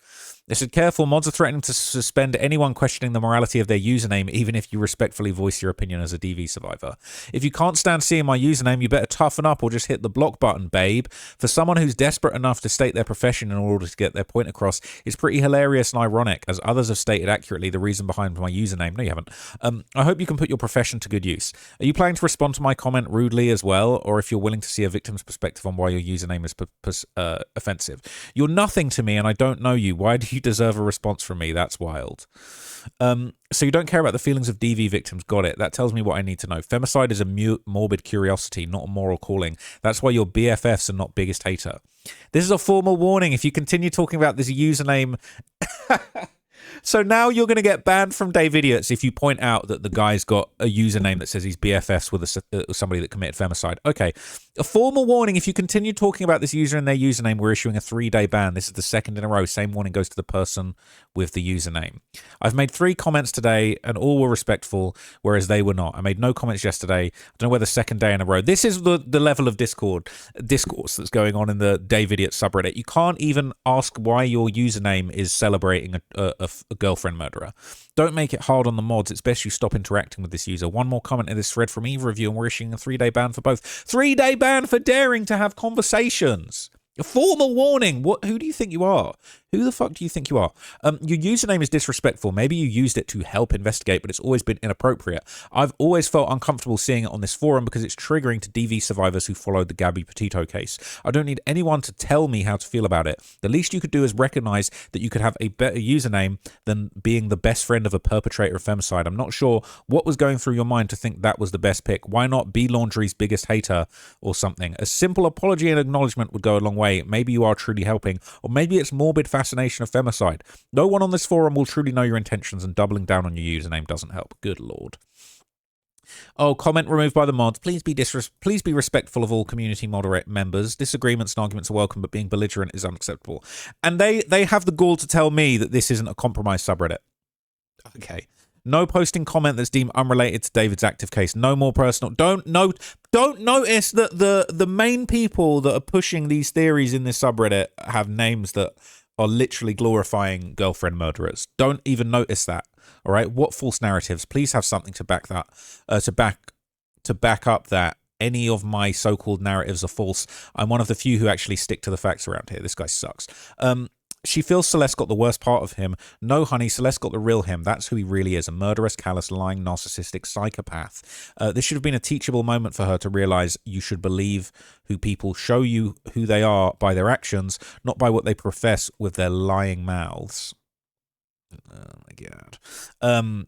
They said, careful, mods are threatening to suspend anyone questioning the morality of their username, even if you respectfully voice your opinion as a DV survivor. If you can't stand seeing my username, you better toughen up or just hit the block button, babe. For someone who's desperate enough to state their profession in order to get their point across, it's pretty hilarious and ironic, as others have stated accurately the reason behind my username. No, you haven't. I hope you can put your profession to good use. Are you planning to respond to my comment rudely as well, or if you're willing to see a victim's perspective on why your username is offensive? You're nothing to me and I don't know you. Why do you deserve a response from me? That's wild. So you don't care about the feelings of DV victims. Got it. That tells me what I need to know. Femicide is a morbid curiosity, not a moral calling. That's why you're BFFs and not biggest hater. This is a formal warning. If you continue talking about this username... So now you're going to get banned from D4VD's if you point out that the guy's got a username that says he's BFFs with somebody that committed femicide. Okay, a formal warning. If you continue talking about this user and their username, we're issuing a 3-day ban. This is the second in a row. Same warning goes to the person with the username. I've made 3 comments today and all were respectful, whereas they were not. I made no comments yesterday. I don't know whether second day in a row. This is the level of discourse that's going on in the D4VD's subreddit. You can't even ask why your username is celebrating a girlfriend murderer. Don't make it hard on the mods. It's best you stop interacting with this user. One more comment in this thread from either of you and we're issuing a 3-day ban for both. 3-day ban for daring to have conversations. A formal warning. Who do you think you are? Who the fuck do you think you are? Your username is disrespectful. Maybe you used it to help investigate, but it's always been inappropriate. I've always felt uncomfortable seeing it on this forum because it's triggering to DV survivors who followed the Gabby Petito case. I don't need anyone to tell me how to feel about it. The least you could do is recognize that you could have a better username than being the best friend of a perpetrator of femicide. I'm not sure what was going through your mind to think that was the best pick. Why not be Laundry's biggest hater or something? A simple apology and acknowledgement would go a long way. Maybe you are truly helping, or maybe it's morbid fascination of femicide. No one on this forum will truly know your intentions, and doubling down on your username doesn't help. Good lord. Oh, comment removed by the mods. Please be respectful of all community moderate members. Disagreements and arguments are welcome, but being belligerent is unacceptable. And they have the gall to tell me that this isn't a compromised subreddit. Okay. No posting comment that's deemed unrelated to David's active case. No more personal. Don't notice that the main people that are pushing these theories in this subreddit have names that are literally glorifying girlfriend murderers. Don't even notice that. All right. What false narratives? Please have something to back that. To back up that any of my so-called narratives are false. I'm one of the few who actually stick to the facts around here. This guy sucks. She feels Celeste got the worst part of him. No, honey, Celeste got the real him. That's who he really is, a murderous, callous, lying, narcissistic psychopath. This should have been a teachable moment for her to realize you should believe who people show you who they are by their actions, not by what they profess with their lying mouths. Oh, my God.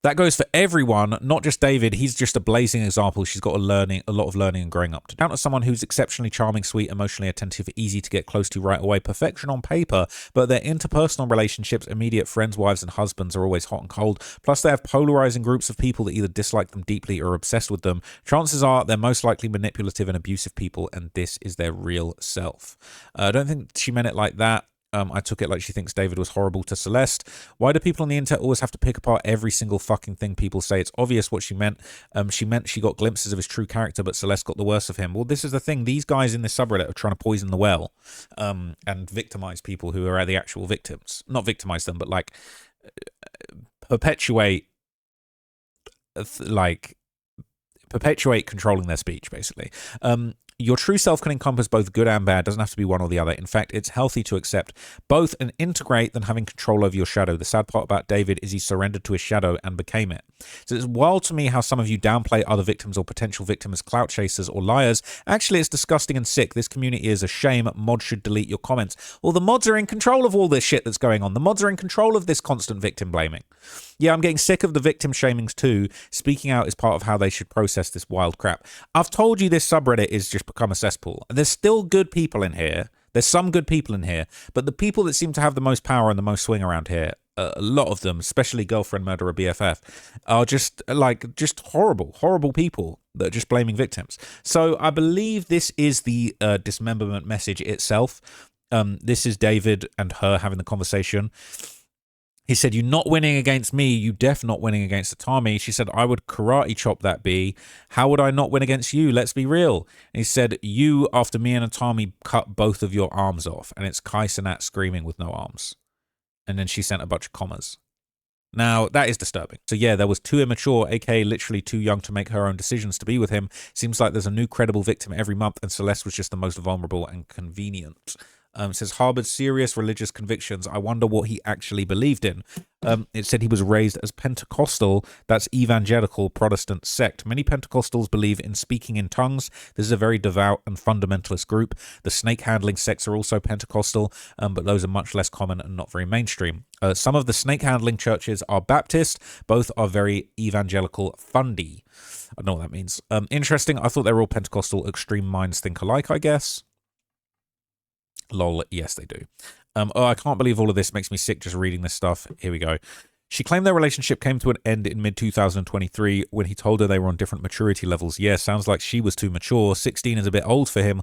That goes for everyone, not just David. He's just a blazing example. She's got a lot of learning and growing up to. Count as someone who's exceptionally charming, sweet, emotionally attentive, easy to get close to right away. Perfection on paper, but their interpersonal relationships, immediate friends, wives, and husbands are always hot and cold. Plus, they have polarizing groups of people that either dislike them deeply or are obsessed with them. Chances are they're most likely manipulative and abusive people, and this is their real self. I don't think she meant it like that. I took it like she thinks David was horrible to Celeste. Why do people on the internet always have to pick apart every single fucking thing people say? It's obvious what she meant. She meant she got glimpses of his true character, but Celeste got the worst of him. Well, this is the thing. These guys in this subreddit are trying to poison the well and victimize people who are the actual victims. Not victimize them, but like perpetuate controlling their speech, basically. Your true self can encompass both good and bad. Doesn't have to be one or the other. In fact, it's healthy to accept both and integrate than having control over your shadow. The sad part about David is he surrendered to his shadow and became it. So it's wild to me how some of you downplay other victims or potential victims as clout chasers or liars. Actually, it's disgusting and sick. This community is a shame. Mods should delete your comments. Well, the mods are in control of all this shit that's going on. The mods are in control of this constant victim blaming. Yeah, I'm getting sick of the victim shamings too. Speaking out is part of how they should process this wild crap. I've told you this subreddit is just become a cesspool. There's still good people in here. There's some good people in here, but the people that seem to have the most power and the most swing around here, a lot of them, especially girlfriend murderer BFF, are just horrible people that are just blaming victims. So I believe this is the dismemberment message itself. This is David and her having the conversation. He said, "You're not winning against me. You def not winning against Atami." She said, "I would karate chop that B. How would I not win against you? Let's be real." And he said, "You, after me and Atami, cut both of your arms off." And it's Kai Cenat screaming with no arms. And then she sent a bunch of commas. Now, that is disturbing. So yeah, there was too immature, aka literally too young to make her own decisions to be with him. Seems like there's a new credible victim every month, and Celeste was just the most vulnerable and convenient. It says, harbored serious religious convictions. I wonder what he actually believed in. It said he was raised as Pentecostal. That's evangelical Protestant sect. Many Pentecostals believe in speaking in tongues. This is a very devout and fundamentalist group. The snake handling sects are also Pentecostal, but those are much less common and not very mainstream. Some of the snake handling churches are Baptist. Both are very evangelical fundy. I don't know what that means. Interesting. I thought they were all Pentecostal. Extreme minds think alike, I guess. Lol, yes, they do. Oh, I can't believe all of this makes me sick just reading this stuff. Here we go. She claimed their relationship came to an end in mid-2023 when he told her they were on different maturity levels. Yeah, sounds like she was too mature. 16 is a bit old for him.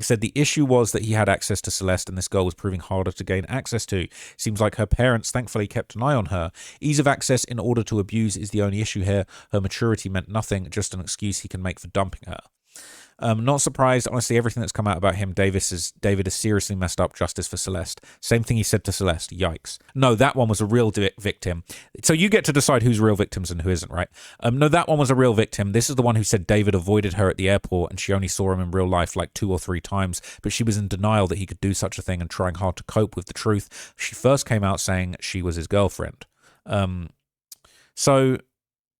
Said the issue was that he had access to Celeste and this girl was proving harder to gain access to. Seems like her parents thankfully kept an eye on her. Ease of access in order to abuse is the only issue here. Her maturity meant nothing, just an excuse he can make for dumping her. Not surprised. Honestly, everything that's come out about him, David has seriously messed up justice for Celeste. Same thing he said to Celeste. Yikes. No, that one was a real victim. So you get to decide who's real victims and who isn't, right? No, that one was a real victim. This is the one who said David avoided her at the airport and she only saw him in real life like 2 or 3 times, but she was in denial that he could do such a thing and trying hard to cope with the truth. She first came out saying she was his girlfriend. So...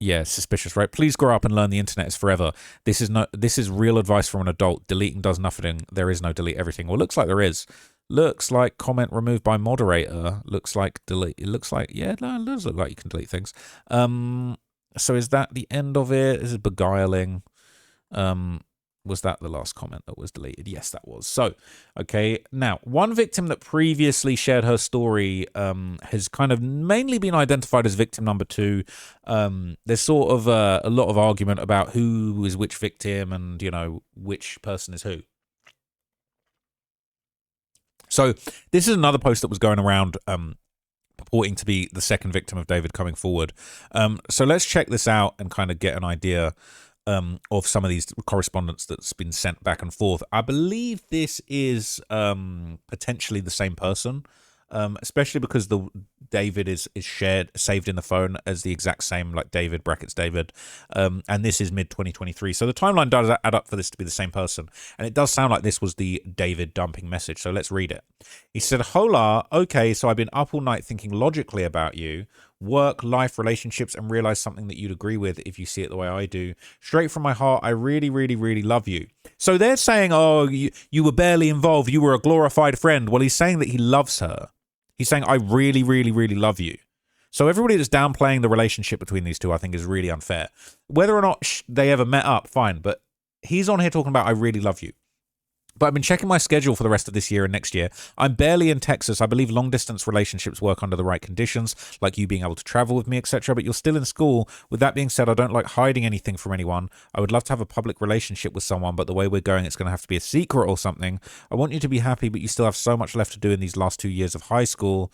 yeah, suspicious, right? Please grow up and learn the internet is forever. This is real advice from an adult. Deleting does nothing. There is no delete everything. Well, looks like there is. Looks like comment removed by moderator. Looks like delete. It looks like, yeah, no, it does look like you can delete things. So is that the end of it? This is beguiling. Was that the last comment that was deleted? Yes, that was. So, okay. Now, one victim that previously shared her story has kind of mainly been identified as victim number 2. There's sort of a lot of argument about who is which victim and, you know, which person is who. So, this is another post that was going around purporting to be the second victim of David coming forward. So, let's check this out and kind of get an idea of some of these correspondence that's been sent back and forth. I believe this is potentially the same person, especially because the David is saved in the phone as the exact same, like David brackets David, and this is mid-2023. So the timeline does add up for this to be the same person, and it does sound like this was the David dumping message. So let's read it. He said, "Hola, okay, so I've been up all night thinking logically about you. Work, life, relationships, and realize something that you'd agree with if you see it the way I do. Straight from my heart, I really, really, really love you." So they're saying, oh, you were barely involved. You were a glorified friend. Well, he's saying that he loves her. He's saying, I really, really, really love you. So everybody that's downplaying the relationship between these two, I think, is really unfair. Whether or not they ever met up, fine. But he's on here talking about, I really love you. But I've been checking my schedule for the rest of this year and next year. I'm barely in Texas. I believe long-distance relationships work under the right conditions, like you being able to travel with me, etc. But you're still in school. With that being said, I don't like hiding anything from anyone. I would love to have a public relationship with someone, but the way we're going, it's going to have to be a secret or something. I want you to be happy, but you still have so much left to do in these last 2 years of high school.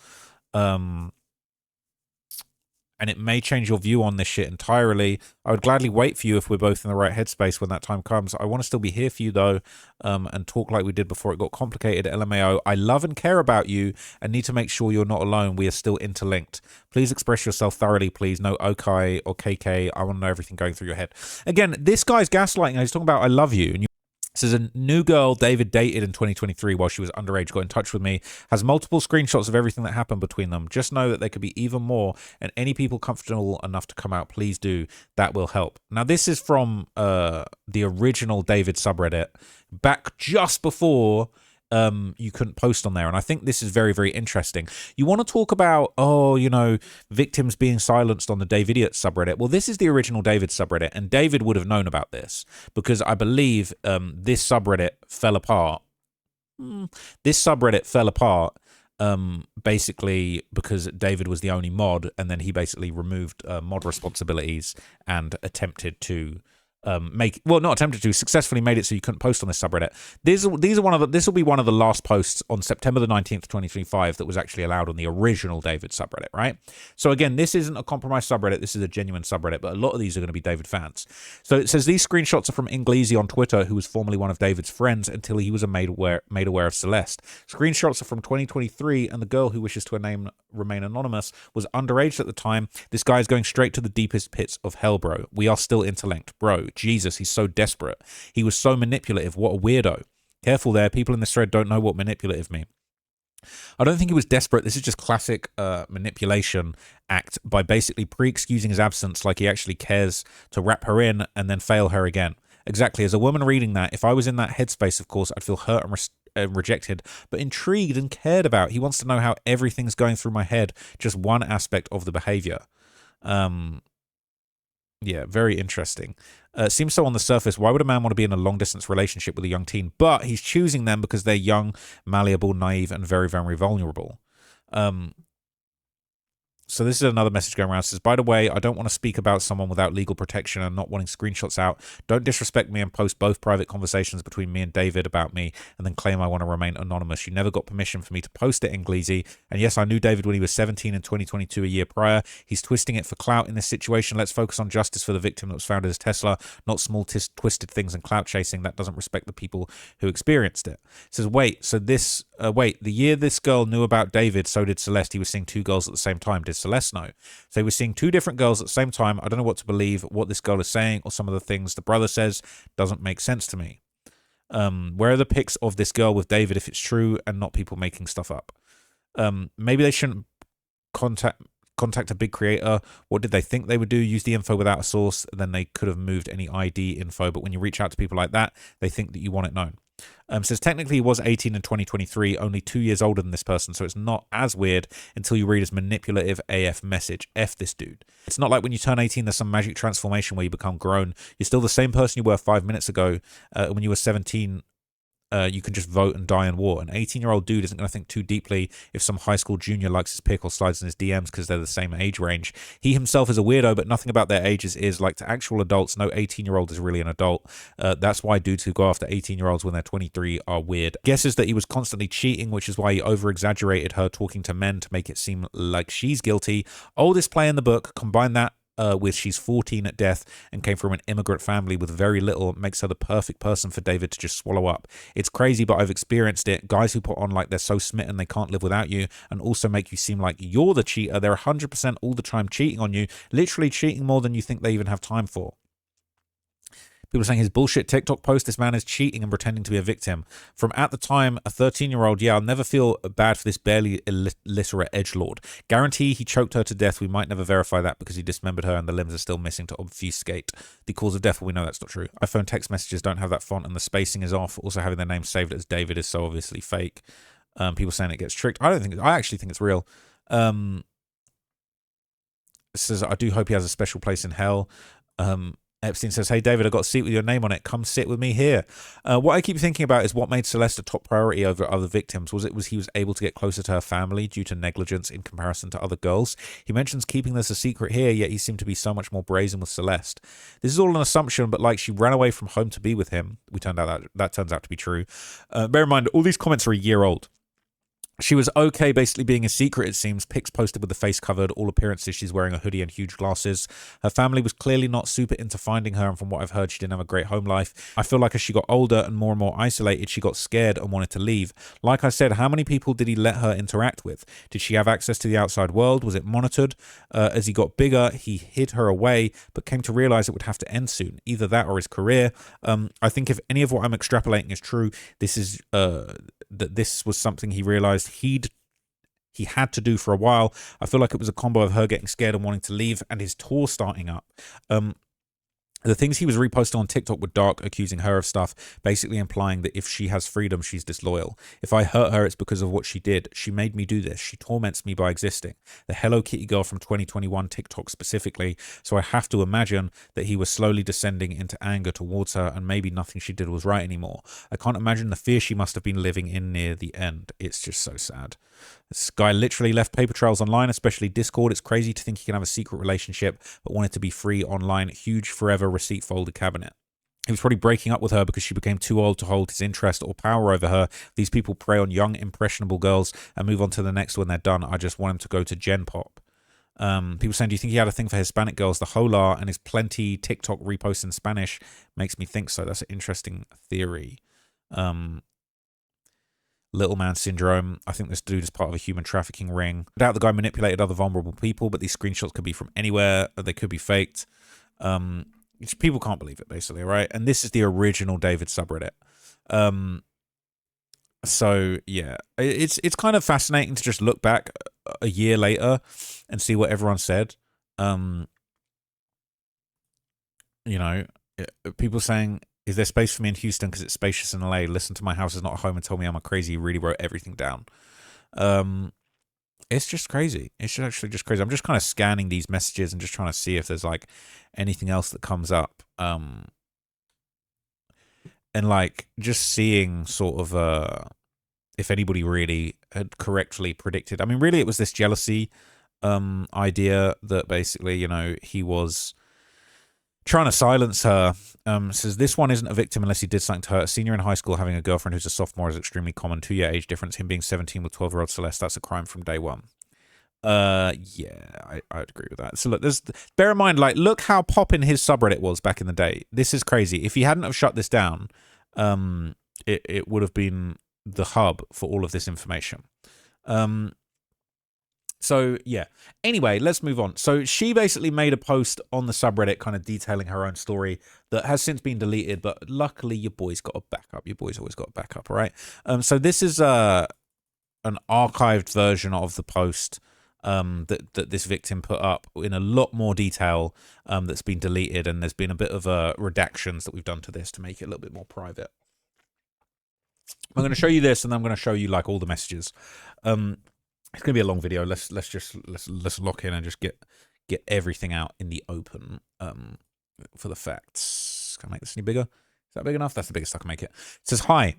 And it may change your view on this shit entirely. I would gladly wait for you if we're both in the right headspace when that time comes. I want to still be here for you, though, and talk like we did before it got complicated. LMAO, I love and care about you and need to make sure you're not alone. We are still interlinked. Please express yourself thoroughly, please. No okay or KK. I want to know everything going through your head. Again, this guy's gaslighting. He's talking about I love you. And Says a new girl David dated in 2023 while she was underage got in touch with me, has multiple screenshots of everything that happened between them. Just know that there could be even more, and any people comfortable enough to come out, please do. That will help. Now, this is from the original David subreddit, back just before you couldn't post on there. And I think this is very, very interesting. You want to talk about, victims being silenced on the Dave Idiot subreddit. Well, this is the original David subreddit, and David would have known about this because I believe this subreddit fell apart. This subreddit fell apart basically because David was the only mod, and then he basically removed mod responsibilities and attempted to successfully made it so you couldn't post on this subreddit. This will be one of the last posts on September the 19th, 2025 that was actually allowed on the original David subreddit, right? So again, this isn't a compromised subreddit, this is a genuine subreddit, but a lot of these are going to be David fans. So it says these screenshots are from Inglesi on Twitter, who was formerly one of David's friends until he was made aware of Celeste. Screenshots are from 2023, and the girl who wishes to remain anonymous was underage at the time. This guy is going straight to the deepest pits of hell, bro. We are still interlinked, bro. Jesus, he's so desperate. He was so manipulative. What a weirdo. Careful there. People in this thread don't know what manipulative mean. I don't think he was desperate. This is just classic manipulation act by basically pre-excusing his absence like he actually cares to wrap her in and then fail her again. Exactly. As a woman reading that, if I was in that headspace, of course, I'd feel hurt and rejected, but intrigued and cared about. He wants to know how everything's going through my head, just one aspect of the behavior. Yeah, very interesting. Seems so on the surface. Why would a man want to be in a long-distance relationship with a young teen? But he's choosing them because they're young, malleable, naive, and very, very vulnerable. So this is another message going around. It says, by the way, I don't want to speak about someone without legal protection and not wanting screenshots out. Don't disrespect me and post both private conversations between me and David about me and then claim I want to remain anonymous. You never got permission for me to post it, Inglesi. And yes, I knew David when he was 17 in 2022, a year prior. He's twisting it for clout in this situation. Let's focus on justice for the victim that was found as Tesla, not small twisted things and clout chasing. That doesn't respect the people who experienced it. It says, the year this girl knew about David, so did Celeste. He was seeing two girls at the same time. Did Celeste know? So he was seeing two different girls at the same time. I don't know what to believe, what this girl is saying, or some of the things the brother says doesn't make sense to me. Where are the pics of this girl with David if it's true and not people making stuff up? Maybe they shouldn't contact a big creator. What did they think they would do? Use the info without a source, then they could have moved any ID info. But when you reach out to people like that, they think that you want it known. Says technically he was 18 in 2023, only 2 years older than this person, so it's not as weird until you read his manipulative AF message. F this dude. It's not like when you turn 18 there's some magic transformation where you become grown. You're still the same person you were 5 minutes ago. When you were 17, you can just vote and die in war. An 18-year-old dude isn't going to think too deeply if some high school junior likes his pic or slides in his DMs because they're the same age range. He himself is a weirdo, but nothing about their ages is like to actual adults. No 18-year-old is really an adult. That's why dudes who go after 18-year-olds when they're 23 are weird. Guesses that he was constantly cheating, which is why he over-exaggerated her talking to men to make it seem like she's guilty. Oldest play in the book. Combine that with she's 14 at death and came from an immigrant family with very little, makes her the perfect person for David to just swallow up. It's crazy, but I've experienced it. Guys who put on like they're so smitten they can't live without you and also make you seem like you're the cheater. They're 100% all the time cheating on you, literally cheating more than you think they even have time for. People are saying his bullshit TikTok post, this man is cheating and pretending to be a victim. From at the time, a 13-year-old, yeah, I'll never feel bad for this barely illiterate edgelord. Guarantee he choked her to death. We might never verify that because he dismembered her and the limbs are still missing to obfuscate the cause of death. Well, we know that's not true. iPhone text messages don't have that font and the spacing is off. Also having their name saved as David is so obviously fake. People saying it gets tricked. I actually think it's real. It says, I do hope he has a special place in hell. Epstein says, hey, David, I got a seat with your name on it. Come sit with me here. What I keep thinking about is what made Celeste a top priority over other victims. Was he was able to get closer to her family due to negligence in comparison to other girls? He mentions keeping this a secret here, yet he seemed to be so much more brazen with Celeste. This is all an assumption, but like she ran away from home to be with him. That turns out to be true. Bear in mind, all these comments are a year old. She was okay basically being a secret, it seems. Pics posted with the face covered. All appearances, she's wearing a hoodie and huge glasses. Her family was clearly not super into finding her, and from what I've heard, she didn't have a great home life. I feel like as she got older and more isolated, she got scared and wanted to leave. Like I said, how many people did he let her interact with? Did she have access to the outside world? Was it monitored? As he got bigger, he hid her away, but came to realize it would have to end soon. Either that or his career. I think if any of what I'm extrapolating is true, this is that this was something he realized he had to do for a while. I feel like it was a combo of her getting scared and wanting to leave and his tour starting up. The things he was reposting on TikTok were dark, accusing her of stuff, basically implying that if she has freedom, she's disloyal. If I hurt her, it's because of what she did. She made me do this. She torments me by existing. The Hello Kitty girl from 2021 TikTok specifically. So I have to imagine that he was slowly descending into anger towards her, and maybe nothing she did was right anymore. I can't imagine the fear she must have been living in near the end. It's just so sad. This guy literally left paper trails online, especially Discord. It's crazy to think he can have a secret relationship, but wanted to be free online. Huge forever receipt folded cabinet. He was probably breaking up with her because she became too old to hold his interest or power over her. These people prey on young, impressionable girls and move on to the next when they're done. I just want him to go to Gen Pop. People saying, do you think he had a thing for Hispanic girls? The Hola and his plenty TikTok reposts in Spanish makes me think so. That's an interesting theory. Little man syndrome. I think this dude is part of a human trafficking ring. I doubt the guy manipulated other vulnerable people, but these screenshots could be from anywhere. They could be faked. People can't believe it, basically, right? And this is the original David subreddit. So yeah, it's kind of fascinating to just look back a year later and see what everyone said. You know, people saying, is there space for me in Houston because it's spacious in LA? Listen to my house is not a home and told me I'm a crazy. He really wrote everything down. It's just crazy. It's actually just crazy. I'm just kind of scanning these messages and just trying to see if there's like anything else that comes up. And like just seeing sort of if anybody really had correctly predicted. I mean, really it was this jealousy idea that basically, you know, he was trying to silence her. Says this one isn't a victim unless he did something to her. A senior in high school having a girlfriend who's a sophomore is extremely common. 2-year age difference. Him being 17 with 12-year-old Celeste, that's a crime from day one. Yeah, I'd agree with that. So look, bear in mind, like, look how poppin' his subreddit was back in the day. This is crazy. If he hadn't have shut this down, it would have been the hub for all of this information. So yeah, anyway, let's move on. So she basically made a post on the subreddit kind of detailing her own story that has since been deleted, but luckily your boy's got a backup. Your boy's always got a backup, all right? So this is an archived version of the post that this victim put up in a lot more detail that's been deleted, and there's been a bit of redactions that we've done to this to make it a little bit more private. I'm going to show you this, and then I'm going to show you like all the messages. It's gonna be a long video. Let's lock in and just get everything out in the open for the facts. Can I make this any bigger? Is that big enough? That's the biggest I can make it. It says, hi.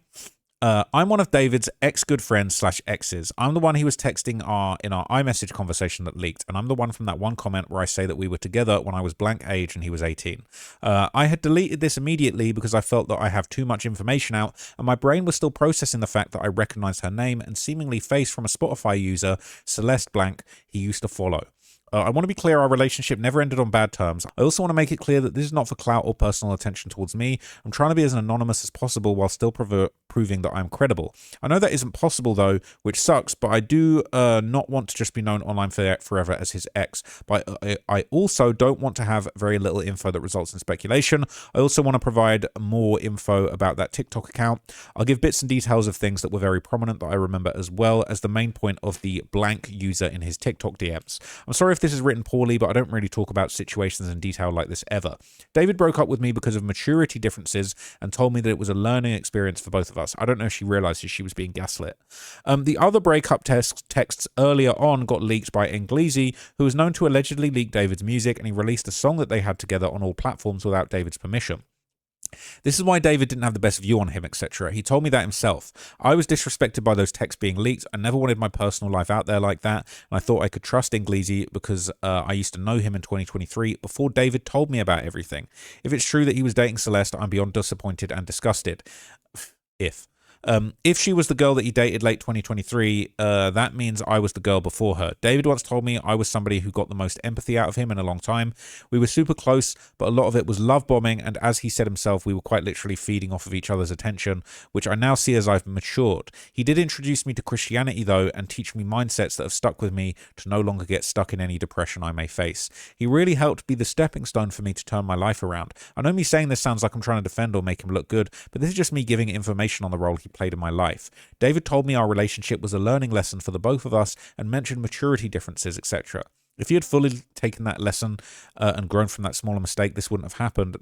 I'm one of David's ex-good friends / exes. I'm the one he was texting in our iMessage conversation that leaked, and I'm the one from that one comment where I say that we were together when I was blank age and he was 18. I had deleted this immediately because I felt that I have too much information out, and my brain was still processing the fact that I recognized her name and seemingly face from a Spotify user, Celeste Blank, he used to follow. I want to be clear, our relationship never ended on bad terms. I also want to make it clear that this is not for clout or personal attention towards me. I'm trying to be as anonymous as possible while still proving that I'm credible. I know that isn't possible though, which sucks, but I do not want to just be known online forever as his ex. But I also don't want to have very little info that results in speculation. I also want to provide more info about that TikTok account. I'll give bits and details of things that were very prominent that I remember, as well as the main point of the blank user in his TikTok DMs. I'm sorry if this is written poorly, but I don't really talk about situations in detail like this ever. David broke up with me because of maturity differences and told me that it was a learning experience for both of us. I don't know if she realizes she was being gaslit. The other breakup texts earlier on got leaked by Inglesi, who was known to allegedly leak David's music, and he released a song that they had together on all platforms without David's permission. This is why David didn't have the best view on him, etc. He told me that himself. I was disrespected by those texts being leaked. I never wanted my personal life out there like that, and I thought I could trust Inglesi because I used to know him in 2023 before David told me about everything. If it's true that he was dating Celeste, I'm beyond disappointed and disgusted. If. If she was the girl that he dated late 2023, that means I was the girl before her. David once told me I was somebody who got the most empathy out of him in a long time. We were super close, but a lot of it was love bombing, and as he said himself, we were quite literally feeding off of each other's attention, which I now see as I've matured. He did introduce me to Christianity, though, and teach me mindsets that have stuck with me to no longer get stuck in any depression I may face. He really helped be the stepping stone for me to turn my life around. I know me saying this sounds like I'm trying to defend or make him look good, but this is just me giving information on the role he played in my life. David told me our relationship was a learning lesson for the both of us and mentioned maturity differences, etc. If he had fully taken that lesson and grown from that smaller mistake, this wouldn't have happened.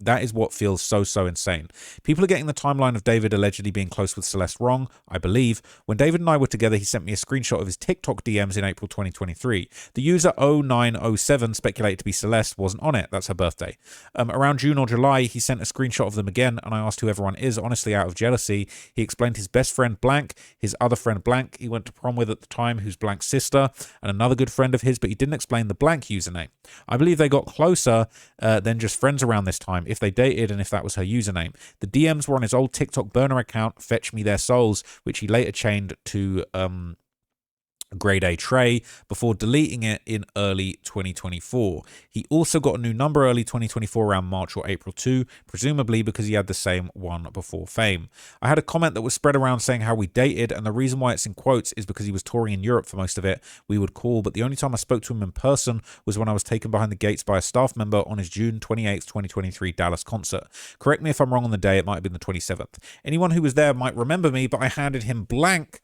That is what feels so insane. People are getting the timeline of David allegedly being close with Celeste wrong, I believe. When David and I were together, he sent me a screenshot of his TikTok DMs in April 2023. The user 0907 speculated to be Celeste wasn't on it. That's her birthday. Around June or July, he sent a screenshot of them again, and I asked who everyone is, honestly out of jealousy. He explained his best friend Blank, his other friend Blank he went to prom with at the time, who's Blank's sister, and another good friend of his, but he didn't explain the Blank username. I believe they got closer than just friends around this time, if they dated and if that was her username. The DMs were on his old TikTok burner account, Fetch Me Their Souls, which he later changed to Grade A Trey before deleting it in early 2024. He also got a new number early 2024 around March or April too, presumably because he had the same one before fame. I had a comment that was spread around saying how we dated, and the reason why it's in quotes is because he was touring in Europe for most of it. We would call, but the only time I spoke to him in person was when I was taken behind the gates by a staff member on his June 28th, 2023 Dallas concert. Correct me if I'm wrong on the day, it might have been the 27th. Anyone who was there might remember me, but I handed him Blank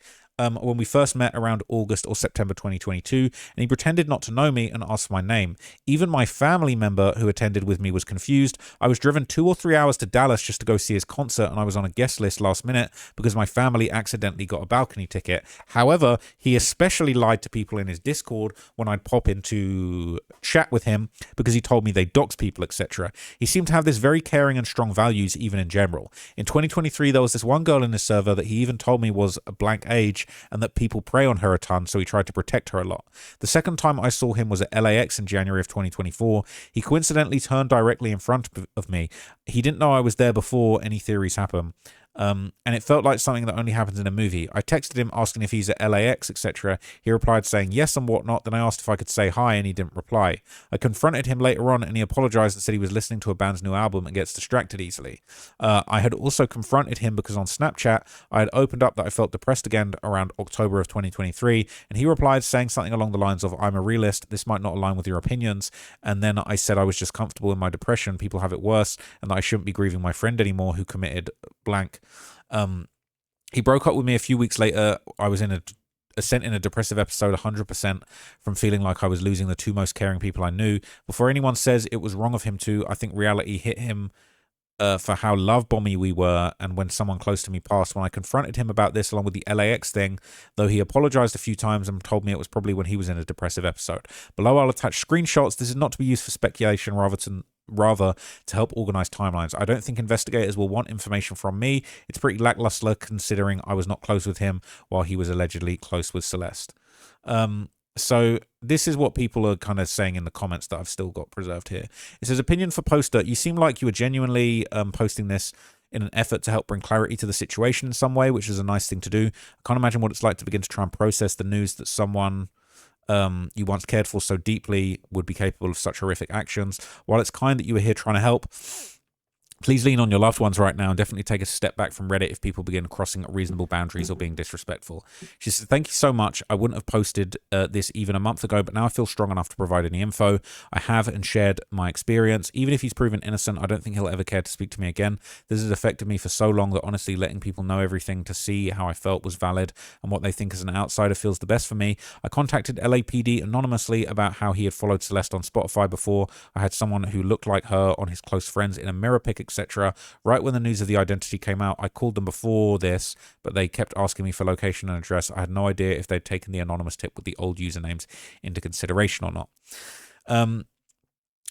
when we first met around August or September 2022, and he pretended not to know me and asked my name. Even my family member who attended with me was confused. I was driven 2 or 3 hours to Dallas just to go see his concert, and I was on a guest list last minute because my family accidentally got a balcony ticket. However, he especially lied to people in his Discord when I'd pop into chat with him because he told me they dox people, etc. He seemed to have this very caring and strong values even in general. In 2023, there was this one girl in his server that he even told me was a blank age and that people prey on her a ton, so he tried to protect her a lot. The second time I saw him was at LAX in January of 2024. He coincidentally turned directly in front of me. He didn't know I was there before any theories happened. And it felt like something that only happens in a movie. I texted him asking if he's at LAX, etc. He replied saying yes and whatnot. Then I asked if I could say hi, and he didn't reply. I confronted him later on, and he apologized and said he was listening to a band's new album and gets distracted easily. I had also confronted him because on Snapchat I had opened up that I felt depressed again around October of 2023, and he replied saying something along the lines of, "I'm a realist, this might not align with your opinions." And then I said I was just comfortable in my depression, people have it worse, and that I shouldn't be grieving my friend anymore who committed blank. He broke up with me a few weeks later. I was sent in a depressive episode 100% from feeling like I was losing the two most caring people I knew. Before anyone says it was wrong of him to, I think reality hit him for how love bomby we were, and when someone close to me passed. When I confronted him about this along with the LAX thing, though he apologized a few times and told me it was probably when he was in a depressive episode. Below I'll attach screenshots. This is not to be used for speculation, rather to help organize timelines. I don't think investigators will want information from me. It's pretty lackluster considering I was not close with him while he was allegedly close with Celeste. So this is what people are kind of saying in the comments that I've still got preserved here. It says, opinion for poster. You seem like you were genuinely posting this in an effort to help bring clarity to the situation in some way, which is a nice thing to do. I can't imagine what it's like to begin to try and process the news that someone you once cared for so deeply would be capable of such horrific actions. While it's kind that you were here trying to help, please lean on your loved ones right now and definitely take a step back from Reddit if people begin crossing reasonable boundaries or being disrespectful. She said, thank you so much. I wouldn't have posted this even a month ago, but now I feel strong enough to provide any info. I have and shared my experience. Even if he's proven innocent, I don't think he'll ever care to speak to me again. This has affected me for so long that honestly letting people know everything to see how I felt was valid and what they think as an outsider feels the best for me. I contacted LAPD anonymously about how he had followed Celeste on Spotify before. I had someone who looked like her on his close friends in a mirror pic, etc. Right when the news of the identity came out, I called them before this, but they kept asking me for location and address. I had no idea if they'd taken the anonymous tip with the old usernames into consideration or not.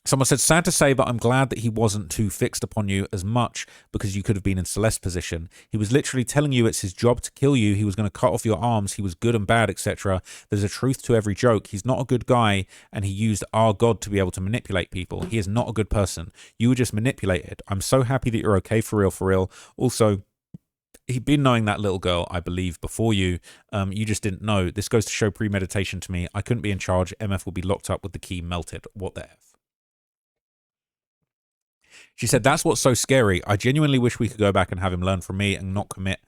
Someone said, sad to say, but I'm glad that he wasn't too fixed upon you as much because you could have been in Celeste's position. He was literally telling you it's his job to kill you. He was going to cut off your arms. He was good and bad, etc. There's a truth to every joke. He's not a good guy, and he used our God to be able to manipulate people. He is not a good person. You were just manipulated. I'm so happy that you're okay for real, for real. Also, he'd been knowing that little girl, I believe, before you. You just didn't know. This goes to show premeditation to me. I couldn't be in charge. MF will be locked up with the key melted. What the F? She said, that's what's so scary. I genuinely wish we could go back and have him learn from me and not commit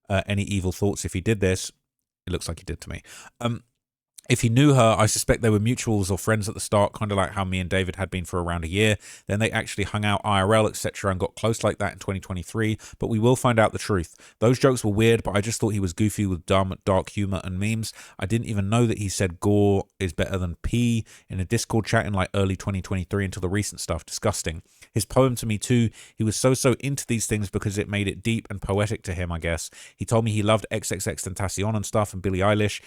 any evil thoughts if he did this. It looks like he did to me. If he knew her, I suspect they were mutuals or friends at the start, kind of like how me and David had been for around a year. Then they actually hung out IRL, etc., and got close like that in 2023. But we will find out the truth. Those jokes were weird, but I just thought he was goofy with dumb, dark humor and memes. I didn't even know that he said gore is better than P in a Discord chat in like early 2023 until the recent stuff. Disgusting. His poem to me too. He was so into these things because it made it deep and poetic to him, I guess. He told me he loved XXXTentacion and stuff and Billie Eilish.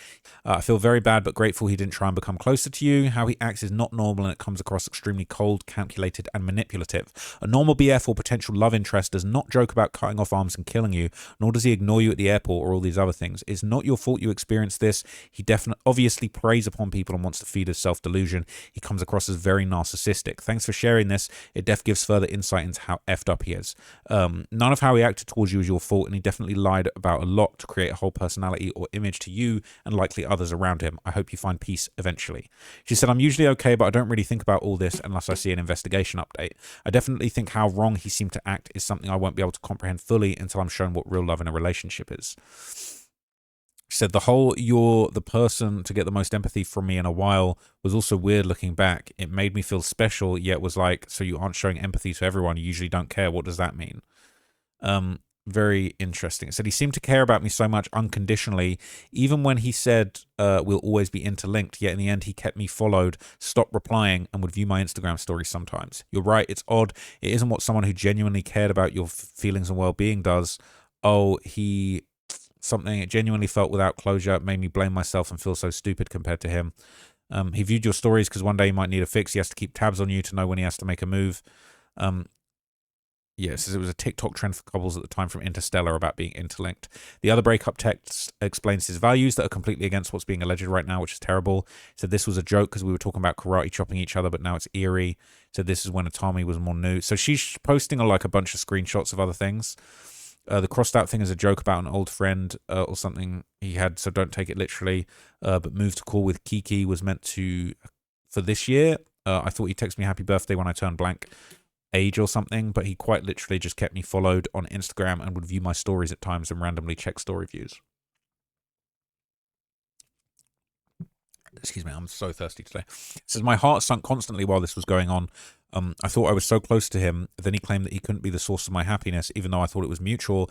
I feel very bad, but grateful he didn't try and become closer to you. How he acts is not normal and it comes across extremely cold, calculated, and manipulative. A normal BF or potential love interest does not joke about cutting off arms and killing you, nor does he ignore you at the airport or all these other things. It's not your fault you experienced this. He obviously preys upon people and wants to feed his self-delusion. He comes across as very narcissistic. Thanks for sharing this. It gives further insight into how effed up he is. None of how he acted towards you is your fault, and he definitely lied about a lot to create a whole personality or image to you and likely others around him. I hope you find peace eventually. She said, I'm usually okay, but I don't really think about all this unless I see an investigation update. I definitely think how wrong he seemed to act is something I won't be able to comprehend fully until I'm shown what real love in a relationship is. She said, the whole you're the person to get the most empathy from me in a while was also weird looking back. It made me feel special, yet was like, so you aren't showing empathy to everyone. You usually don't care. What does that mean? Very interesting. It said he seemed to care about me so much unconditionally, even when he said we'll always be interlinked, yet in the end he kept me followed, stopped replying, and would view my Instagram stories sometimes. You're right, it's odd. It isn't what someone who genuinely cared about your feelings and well-being does. Oh, something it genuinely felt without closure, made me blame myself and feel so stupid compared to him. He viewed your stories because one day he might need a fix. He has to keep tabs on you to know when he has to make a move. Yes, it was a TikTok trend for couples at the time from Interstellar about being interlinked. The other breakup text explains his values that are completely against what's being alleged right now, which is terrible. Said this was a joke because we were talking about karate chopping each other, but now it's eerie. Said this is when Atami was more new. So she's posting a bunch of screenshots of other things. The crossed out thing is a joke about an old friend or something he had, so don't take it literally. But move to call with Kiki was meant for this year. I thought he texted me happy birthday when I turned blank age or something, but he quite literally just kept me followed on Instagram and would view my stories at times and randomly check story views. Excuse me, I'm so thirsty today. It says, my heart sunk constantly while this was going on. I thought I was so close to him. Then he claimed that he couldn't be the source of my happiness, even though I thought it was mutual.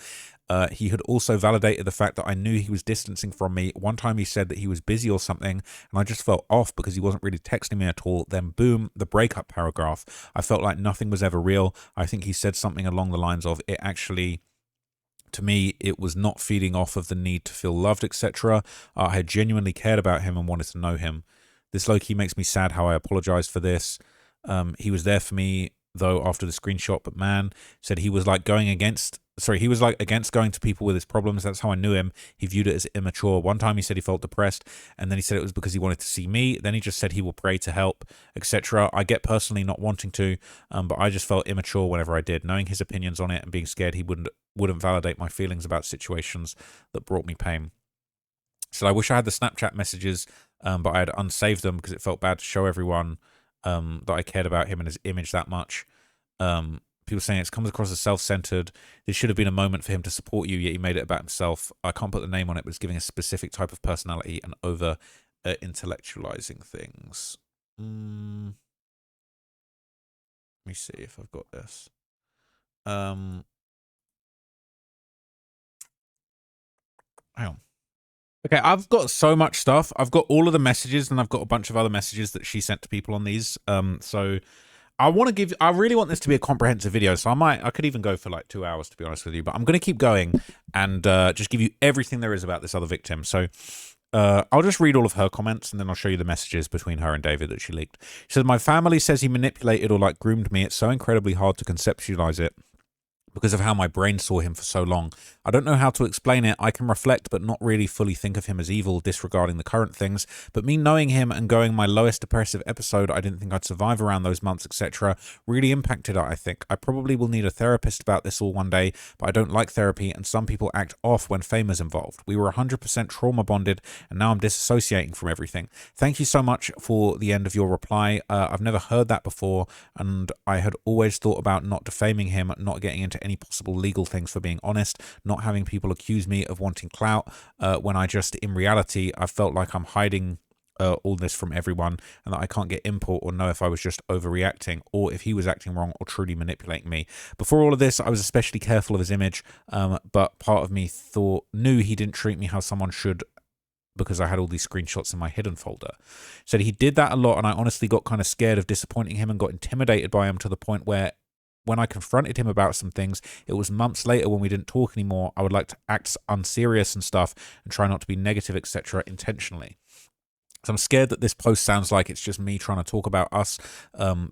He had also validated the fact that I knew he was distancing from me. One time he said that he was busy or something, and I just felt off because he wasn't really texting me at all. Then boom, the breakup paragraph. I felt like nothing was ever real. I think he said something along the lines of, it actually... To me, it was not feeding off of the need to feel loved, etc. I had genuinely cared about him and wanted to know him. This low-key makes me sad how I apologized for this. He was there for me, though, after the screenshot, but man, said he was against going to people with his problems. That's how I knew him. He viewed it as immature. One time he said he felt depressed, and then he said it was because he wanted to see me. Then he just said he will pray to help, etc. I get personally not wanting to, but I just felt immature whenever I did. Knowing his opinions on it and being scared he wouldn't validate my feelings about situations that brought me pain. So I wish I had the Snapchat messages, but I had unsaved them because it felt bad to show everyone that I cared about him and his image that much. People saying it comes across as self-centered. This should have been a moment for him to support you, yet he made it about himself. I can't put the name on it, but it's giving a specific type of personality and over intellectualizing things. Let me see if I've got this. Hang on. Okay, I've got so much stuff. I've got all of the messages, and I've got a bunch of other messages that she sent to people on these. So I really want this to be a comprehensive video. So I could even go for 2 hours, to be honest with you. But I'm going to keep going and just give you everything there is about this other victim. So I'll just read all of her comments, and then I'll show you the messages between her and David that she leaked. She said, my family says he manipulated or groomed me. It's so incredibly hard to conceptualize it because of how my brain saw him for so long. I don't know how to explain it. I can reflect but not really fully think of him as evil, disregarding the current things. But me knowing him and going my lowest depressive episode, I didn't think I'd survive around those months, etc., really impacted it, I think. I probably will need a therapist about this all one day, but I don't like therapy, and some people act off when fame is involved. We were 100% trauma bonded, and now I'm disassociating from everything. Thank you so much for the end of your reply. I've never heard that before, and I had always thought about not defaming him, not getting into any possible legal things for being honest, not having people accuse me of wanting clout, when I just, in reality, I felt like I'm hiding all this from everyone, and that I can't get input or know if I was just overreacting or if he was acting wrong or truly manipulating me. Before all of this, I was especially careful of his image, but part of me knew he didn't treat me how someone should, because I had all these screenshots in my hidden folder. So he did that a lot, and I honestly got kind of scared of disappointing him and got intimidated by him to the point where when I confronted him about some things, it was months later when we didn't talk anymore, I would like to act unserious and stuff and try not to be negative, etc., intentionally. So I'm scared that this post sounds like it's just me trying to talk about us,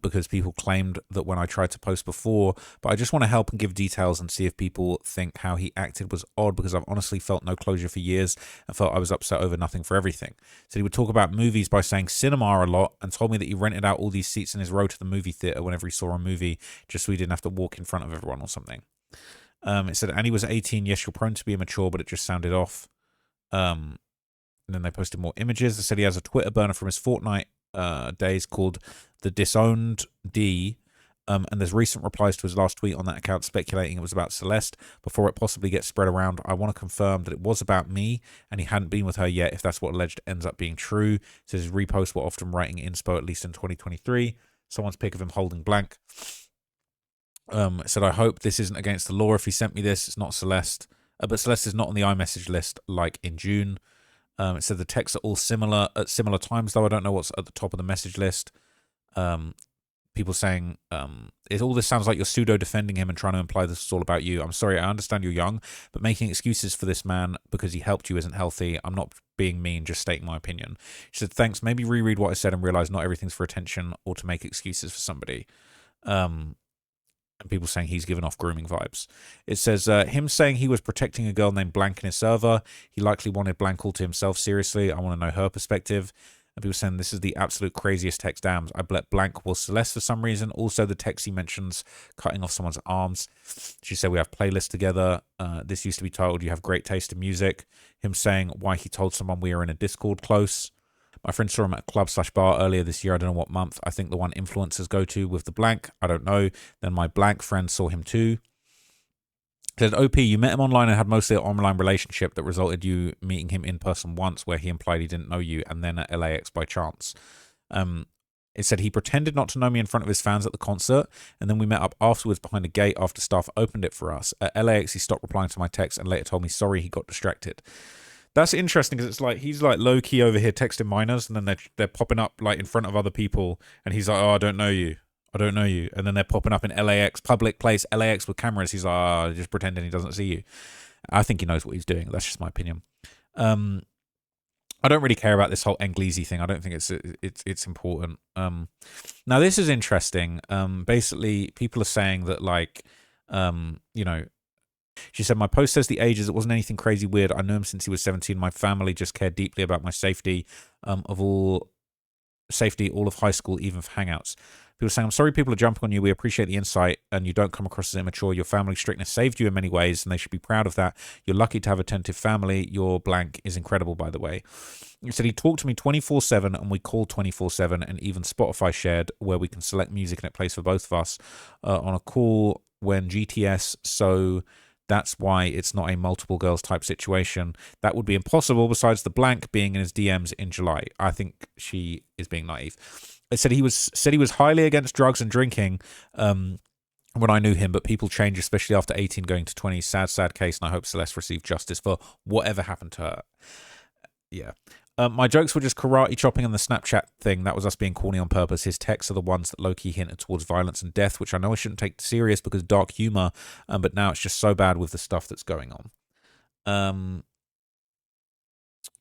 because people claimed that when I tried to post before, but I just want to help and give details and see if people think how he acted was odd, because I've honestly felt no closure for years and felt I was upset over nothing for everything. So he would talk about movies by saying cinema a lot, and told me that he rented out all these seats in his row to the movie theater whenever he saw a movie, just so he didn't have to walk in front of everyone or something. It said, and he was 18. Yes, you're prone to be immature, but it just sounded off. And then they posted more images. They said he has a Twitter burner from his Fortnite days called the Disowned D. And there's recent replies to his last tweet on that account speculating it was about Celeste. Before it possibly gets spread around, I want to confirm that it was about me and he hadn't been with her yet, if that's what alleged ends up being true. It says his reposts were often writing inspo, at least in 2023. Someone's pic of him holding blank. It said, I hope this isn't against the law if he sent me this. It's not Celeste. But Celeste is not on the iMessage list like in June. It said the texts are all similar at similar times, though I don't know what's at the top of the message list. People saying, all this sounds like you're pseudo-defending him and trying to imply this is all about you. I'm sorry, I understand you're young, but making excuses for this man because he helped you isn't healthy. I'm not being mean, just stating my opinion. She said, thanks, maybe reread what I said and realize not everything's for attention or to make excuses for somebody. And people saying he's given off grooming vibes. It says, him saying he was protecting a girl named Blank in his server. He likely wanted Blank all to himself. Seriously, I want to know her perspective. And people saying this is the absolute craziest text. Dams. I bet Blank was Celeste for some reason. Also, the text he mentions cutting off someone's arms. She said we have playlists together. This used to be titled You Have Great Taste in Music. Him saying why he told someone we are in a Discord close. My friend saw him at a club/bar earlier this year. I don't know what month. I think the one influencers go to with the blank. I don't know. Then my blank friend saw him too. Said, OP, you met him online and had mostly an online relationship that resulted you meeting him in person once, where he implied he didn't know you, and then at LAX by chance. It said he pretended not to know me in front of his fans at the concert, and then we met up afterwards behind a gate after staff opened it for us. At LAX, he stopped replying to my text and later told me sorry he got distracted. That's interesting because it's like he's like low key over here texting minors, and then they're popping up like in front of other people, and he's like, "Oh, I don't know you, and then they're popping up in LAX public place, LAX with cameras. He's like, "Oh, just pretending he doesn't see you." I think he knows what he's doing. That's just my opinion. I don't really care about this whole Englisi thing. I don't think it's important. Now this is interesting. Basically, people are saying that like, you know. She said, my post says the ages. It wasn't anything crazy weird. I knew him since he was 17. My family just cared deeply about my safety, all of high school, even for hangouts. People saying, I'm sorry people are jumping on you. We appreciate the insight and you don't come across as immature. Your family strictness saved you in many ways and they should be proud of that. You're lucky to have a attentive family. Your blank is incredible, by the way. He said he talked to me 24/7 and we called 24/7 and even Spotify shared where we can select music and it plays for both of us on a call when GTS. So that's why it's not a multiple girls type situation. That would be impossible besides the blank being in his DMs in July. I think she is being naive. It said he was highly against drugs and drinking when I knew him, but people change, especially after 18 going to 20. Sad case, and I hope Celeste received justice for whatever happened to her. Yeah. My jokes were just karate chopping and the Snapchat thing. That was us being corny on purpose. His texts are the ones that low-key hinted towards violence and death, which I know I shouldn't take serious because dark humor, but now it's just so bad with the stuff that's going on.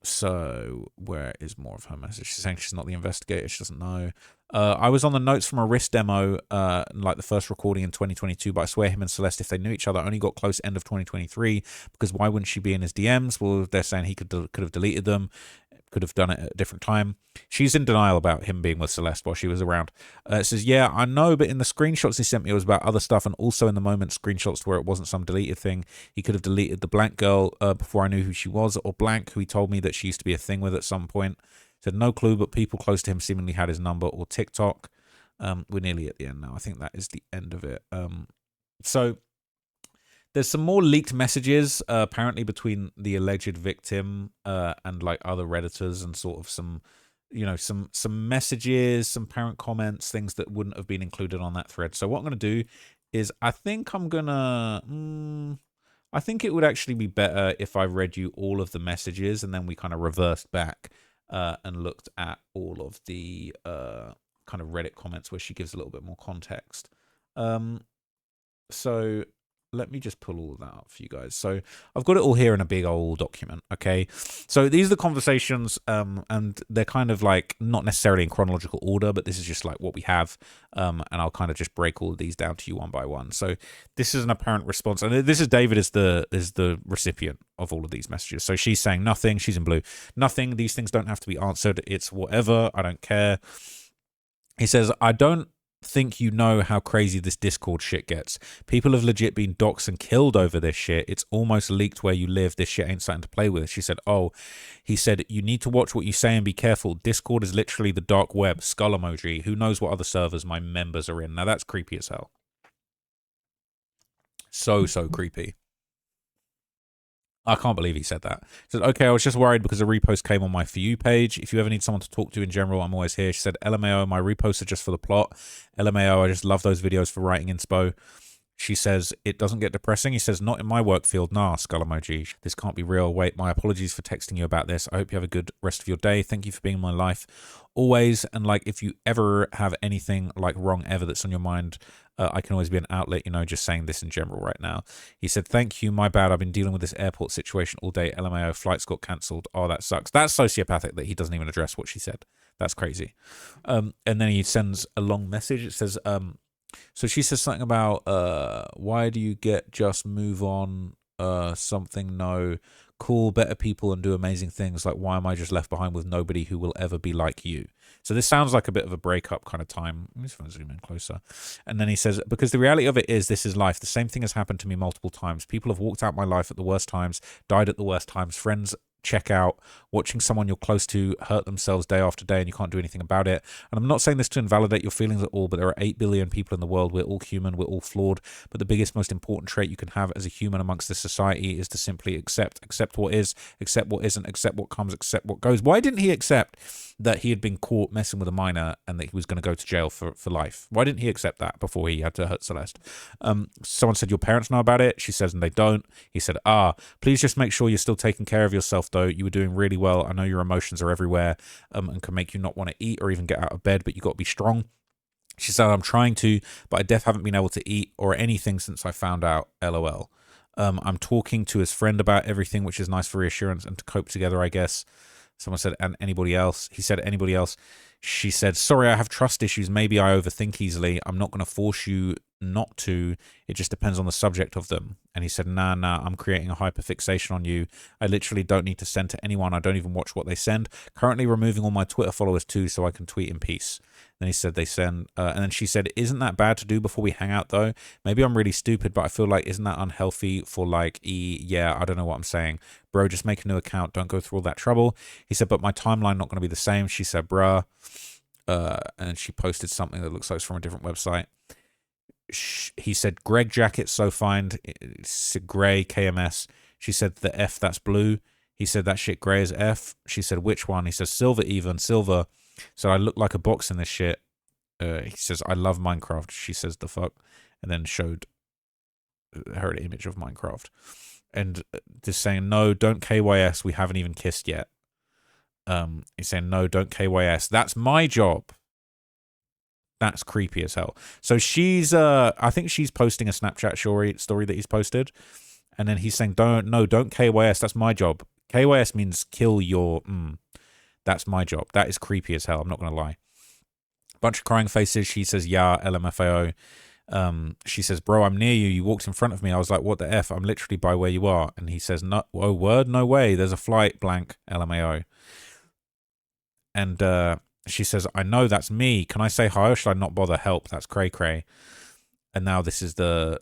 So where is more of her message? She's saying she's not the investigator. She doesn't know. I was on the notes from a wrist demo, like the first recording in 2022, but I swear him and Celeste, if they knew each other, only got close end of 2023, because why wouldn't she be in his DMs? Well, they're saying he could have deleted them, could have done it at a different time. She's in denial about him being with Celeste while she was around. It says, yeah, I know, but in the screenshots he sent me, it was about other stuff, and also in the moment screenshots where it wasn't some deleted thing. He could have deleted the blank girl before I knew who she was, or blank, who he told me that she used to be a thing with at some point. Said no clue, but people close to him seemingly had his number or TikTok. We're nearly at the end now. I think that is the end of it. So there's some more leaked messages apparently between the alleged victim and like other Redditors, and sort of some, you know, some messages, some parent comments, things that wouldn't have been included on that thread. So what I'm going to do is I think it would actually be better if I read you all of the messages and then we kind of reversed back and looked at all of the kind of Reddit comments where she gives a little bit more context. So let me just pull all of that up for you guys. So I've got it all here in a big old document, okay? So these are the conversations, and they're kind of like not necessarily in chronological order, but this is just like what we have, and I'll kind of just break all of these down to you one by one. So this is an apparent response, and this is David is the recipient of all of these messages. So she's saying nothing, she's in blue, nothing, these things don't have to be answered, it's whatever, I don't care. He says, I don't think you know how crazy this Discord shit gets. People have legit been doxxed and killed over this shit. It's almost leaked where you live. This shit ain't something to play with. She said, oh, he said, you need to watch what you say and be careful. Discord is literally the dark web. Skull emoji. Who knows what other servers my members are in? Now that's creepy as hell. So creepy. I can't believe he said that. He said, okay, I was just worried because a repost came on my For You page. If you ever need someone to talk to in general, I'm always here. She said, LMAO, my reposts are just for the plot. LMAO, I just love those videos for writing inspo. She says, it doesn't get depressing. He says, not in my work field. Nah, skull emoji. This can't be real. Wait, my apologies for texting you about this. I hope you have a good rest of your day. Thank you for being in my life always. And like, if you ever have anything like wrong ever that's on your mind, I can always be an outlet, you know, just saying this in general right now. He said, thank you, my bad. I've been dealing with this airport situation all day. LMAO, flights got cancelled. Oh, that sucks. That's sociopathic that he doesn't even address what she said. That's crazy. And then he sends a long message. It says, so she says something about, why do you get just move on, something no, cool, better people and do amazing things. Like, why am I just left behind with nobody who will ever be like you? So this sounds like a bit of a breakup kind of time. Let me zoom in closer. And then he says, because the reality of it is this is life. The same thing has happened to me multiple times. People have walked out my life at the worst times, died at the worst times, friends check out, watching someone you're close to hurt themselves day after day and you can't do anything about it. And I'm not saying this to invalidate your feelings at all, but there are 8 billion people in the world. We're all human, we're all flawed, but the biggest, most important trait you can have as a human amongst this society is to simply accept what is, accept what isn't, accept what comes, accept what goes. Why didn't he accept that he had been caught messing with a minor and that he was going to go to jail for life? Why didn't he accept that before he had to hurt Celeste? Someone said, your parents know about it? She says, and they don't. He said, please just make sure you're still taking care of yourself, though. You were doing really well. I know your emotions are everywhere and can make you not want to eat or even get out of bed, but you got to be strong. She said, I'm trying to, but I haven't been able to eat or anything since I found out, LOL. I'm talking to his friend about everything, which is nice for reassurance and to cope together, I guess. Someone said, and anybody else? He said, anybody else? She said, sorry, I have trust issues. Maybe I overthink easily. I'm not going to force you not to. It just depends on the subject of them. And he said, nah, I'm creating a hyperfixation on you. I literally don't need to send to anyone. I don't even watch what they send. Currently removing all my Twitter followers too so I can tweet in peace. Then he said they send, and then she said, isn't that bad to do before we hang out though? Maybe I'm really stupid, but I feel like, isn't that unhealthy for like, yeah, I don't know what I'm saying. Bro, just make a new account. Don't go through all that trouble. He said, but my timeline not going to be the same. She said, bruh. And she posted something that looks like it's from a different website. He said, Greg jacket, so fine. It's gray, KMS. She said, the F, that's blue. He said, that shit gray is F. She said, which one? He says, silver even, silver. So I look like a box in this shit. He says, I love Minecraft. She says, the fuck. And then showed her an image of Minecraft. And just saying, no, don't KYS. We haven't even kissed yet. He's saying, no, don't KYS. That's my job. That's creepy as hell. So she's, I think she's posting a Snapchat story that he's posted. And then he's saying, don't KYS. That's my job. KYS means kill your... that's my job. That is creepy as hell. I'm not going to lie. Bunch of crying faces. She says, yeah, LMFAO. She says, bro, I'm near you. You walked in front of me. I was like, what the F? I'm literally by where you are. And he says, no, oh, word? No way. There's a flight, blank, LMAO. And she says, I know that's me. Can I say hi or should I not bother? Help. That's cray cray. And now this is the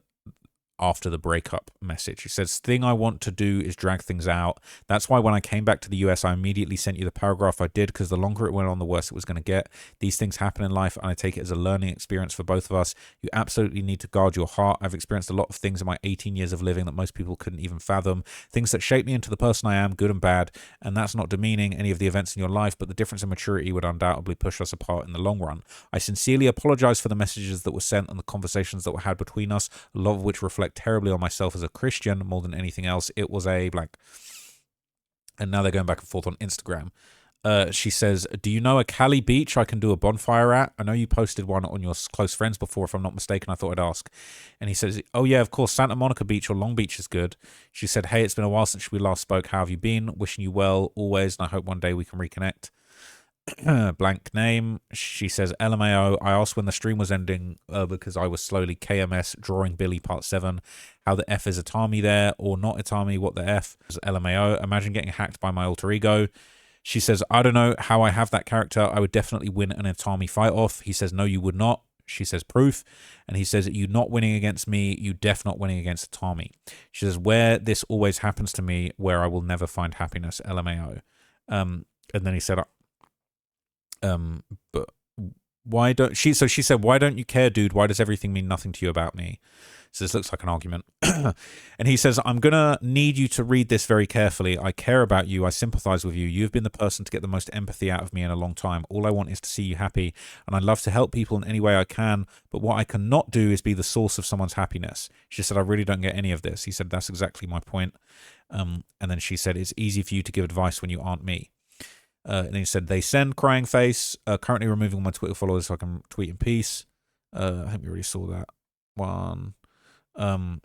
after the breakup message. He says, thing I want to do is drag things out. That's why when I came back to the US, I immediately sent you the paragraph I did, because the longer it went on, the worse it was going to get. These things happen in life, and I take it as a learning experience for both of us. You absolutely need to guard your heart. I've experienced a lot of things in my 18 years of living that most people couldn't even fathom. Things that shape me into the person I am, good and bad. And that's not demeaning any of the events in your life, but the difference in maturity would undoubtedly push us apart in the long run. I sincerely apologize for the messages that were sent and the conversations that were had between us, a lot of which reflect terribly on myself as a Christian more than anything else. It was a blank. And now they're going back and forth on Instagram. She says, do you know a Cali beach I can do a bonfire at? I know you posted one on your close friends before, if I'm not mistaken. I thought I'd ask. And he says, oh yeah, of course, Santa Monica Beach or Long Beach is good. She said, hey, it's been a while since we last spoke. How have you been? Wishing you well always, and I hope one day we can reconnect. Blank name. She says, LMAO, I asked when the stream was ending because I was slowly KMS drawing Billy part 7. How the F is Itami there or not Itami? What the F? LMAO, imagine getting hacked by my alter ego. She says, I don't know how I have that character. I would definitely win an Itami fight off. He says, no, you would not. She says, proof. And he says, you not winning against me, you def not winning against Itami. She says, where this always happens to me, where I will never find happiness, LMAO. And then he said, but why don't she? So she said, why don't you care, dude? Why does everything mean nothing to you about me? So this looks like an argument. And he says, I'm going to need you to read this very carefully. I care about you. I sympathize with you. You've been the person to get the most empathy out of me in a long time. All I want is to see you happy. And I love to help people in any way I can. But what I cannot do is be the source of someone's happiness. She said, I really don't get any of this. He said, that's exactly my point. And then she said, it's easy for you to give advice when you aren't me. And he said, they send crying face, currently removing all my Twitter followers so I can tweet in peace. I think we already saw that one.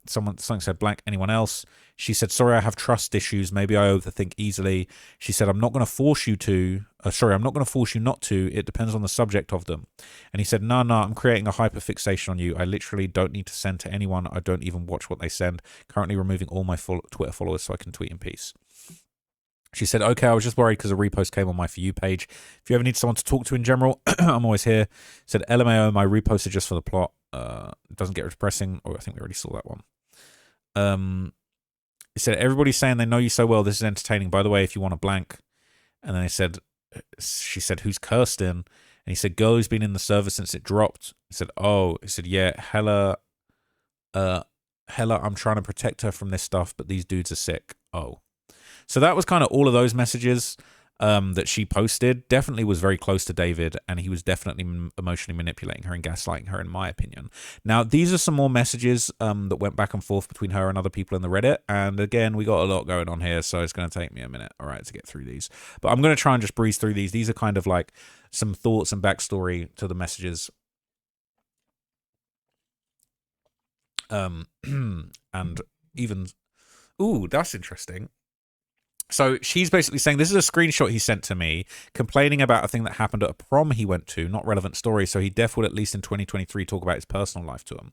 Something said, blank, anyone else? She said, sorry, I have trust issues. Maybe I overthink easily. She said, I'm not going to force you to, I'm not going to force you not to. It depends on the subject of them. And he said, no, I'm creating a hyperfixation on you. I literally don't need to send to anyone. I don't even watch what they send. Currently removing all my Twitter followers so I can tweet in peace. She said, okay, I was just worried because a repost came on my For You page. If you ever need someone to talk to in general, I'm always here. Said, LMAO, my repost is just for the plot. It doesn't get depressing. Oh, I think we already saw that one. It said, everybody's saying they know you so well. This is entertaining. By the way, if you want a blank. And then she said, who's Kirsten? And he said, girl who's been in the server since it dropped. He said, oh. He said, yeah, hella, I'm trying to protect her from this stuff, but these dudes are sick. Oh. So that was kind of all of those messages that she posted. Definitely was very close to David, and he was definitely emotionally manipulating her and gaslighting her, in my opinion. Now, these are some more messages that went back and forth between her and other people in the Reddit. And again, we got a lot going on here, so it's going to take me a minute, all right, to get through these. But I'm going to try and just breeze through these. These are kind of like some thoughts and backstory to the messages. And even... Ooh, that's interesting. So she's basically saying, this is a screenshot he sent to me, complaining about a thing that happened at a prom he went to, not relevant story. So he would at least in 2023 talk about his personal life to him.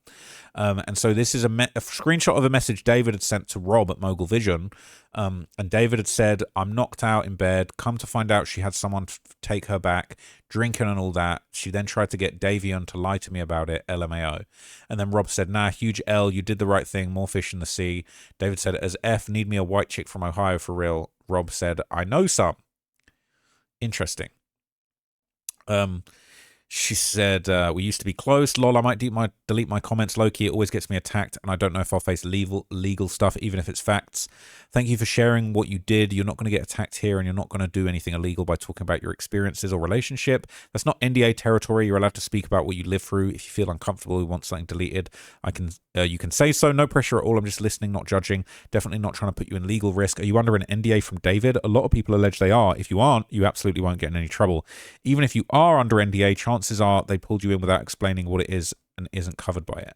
And so this is a screenshot of a message David had sent to Rob at Mogul Vision. And David had said, I'm knocked out in bed. Come to find out she had someone to take her back, drinking and all that. She then tried to get Davion to lie to me about it, LMAO. And then Rob said, nah, huge L, you did the right thing, more fish in the sea. David said, as F, need me a white chick from Ohio for real. Rob said, I know some. Interesting. She said, we used to be close. Lol, I might delete my comments. Low-key, it always gets me attacked, and I don't know if I'll face legal stuff, even if it's facts. Thank you for sharing what you did. You're not going to get attacked here, and you're not going to do anything illegal by talking about your experiences or relationship. That's not NDA territory. You're allowed to speak about what you live through. If you feel uncomfortable, you want something deleted, you can say so. No pressure at all. I'm just listening, not judging. Definitely not trying to put you in legal risk. Are you under an NDA from David? A lot of people allege they are. If you aren't, you absolutely won't get in any trouble. Even if you are under NDA, chances are they pulled you in without explaining what it is and isn't covered by it.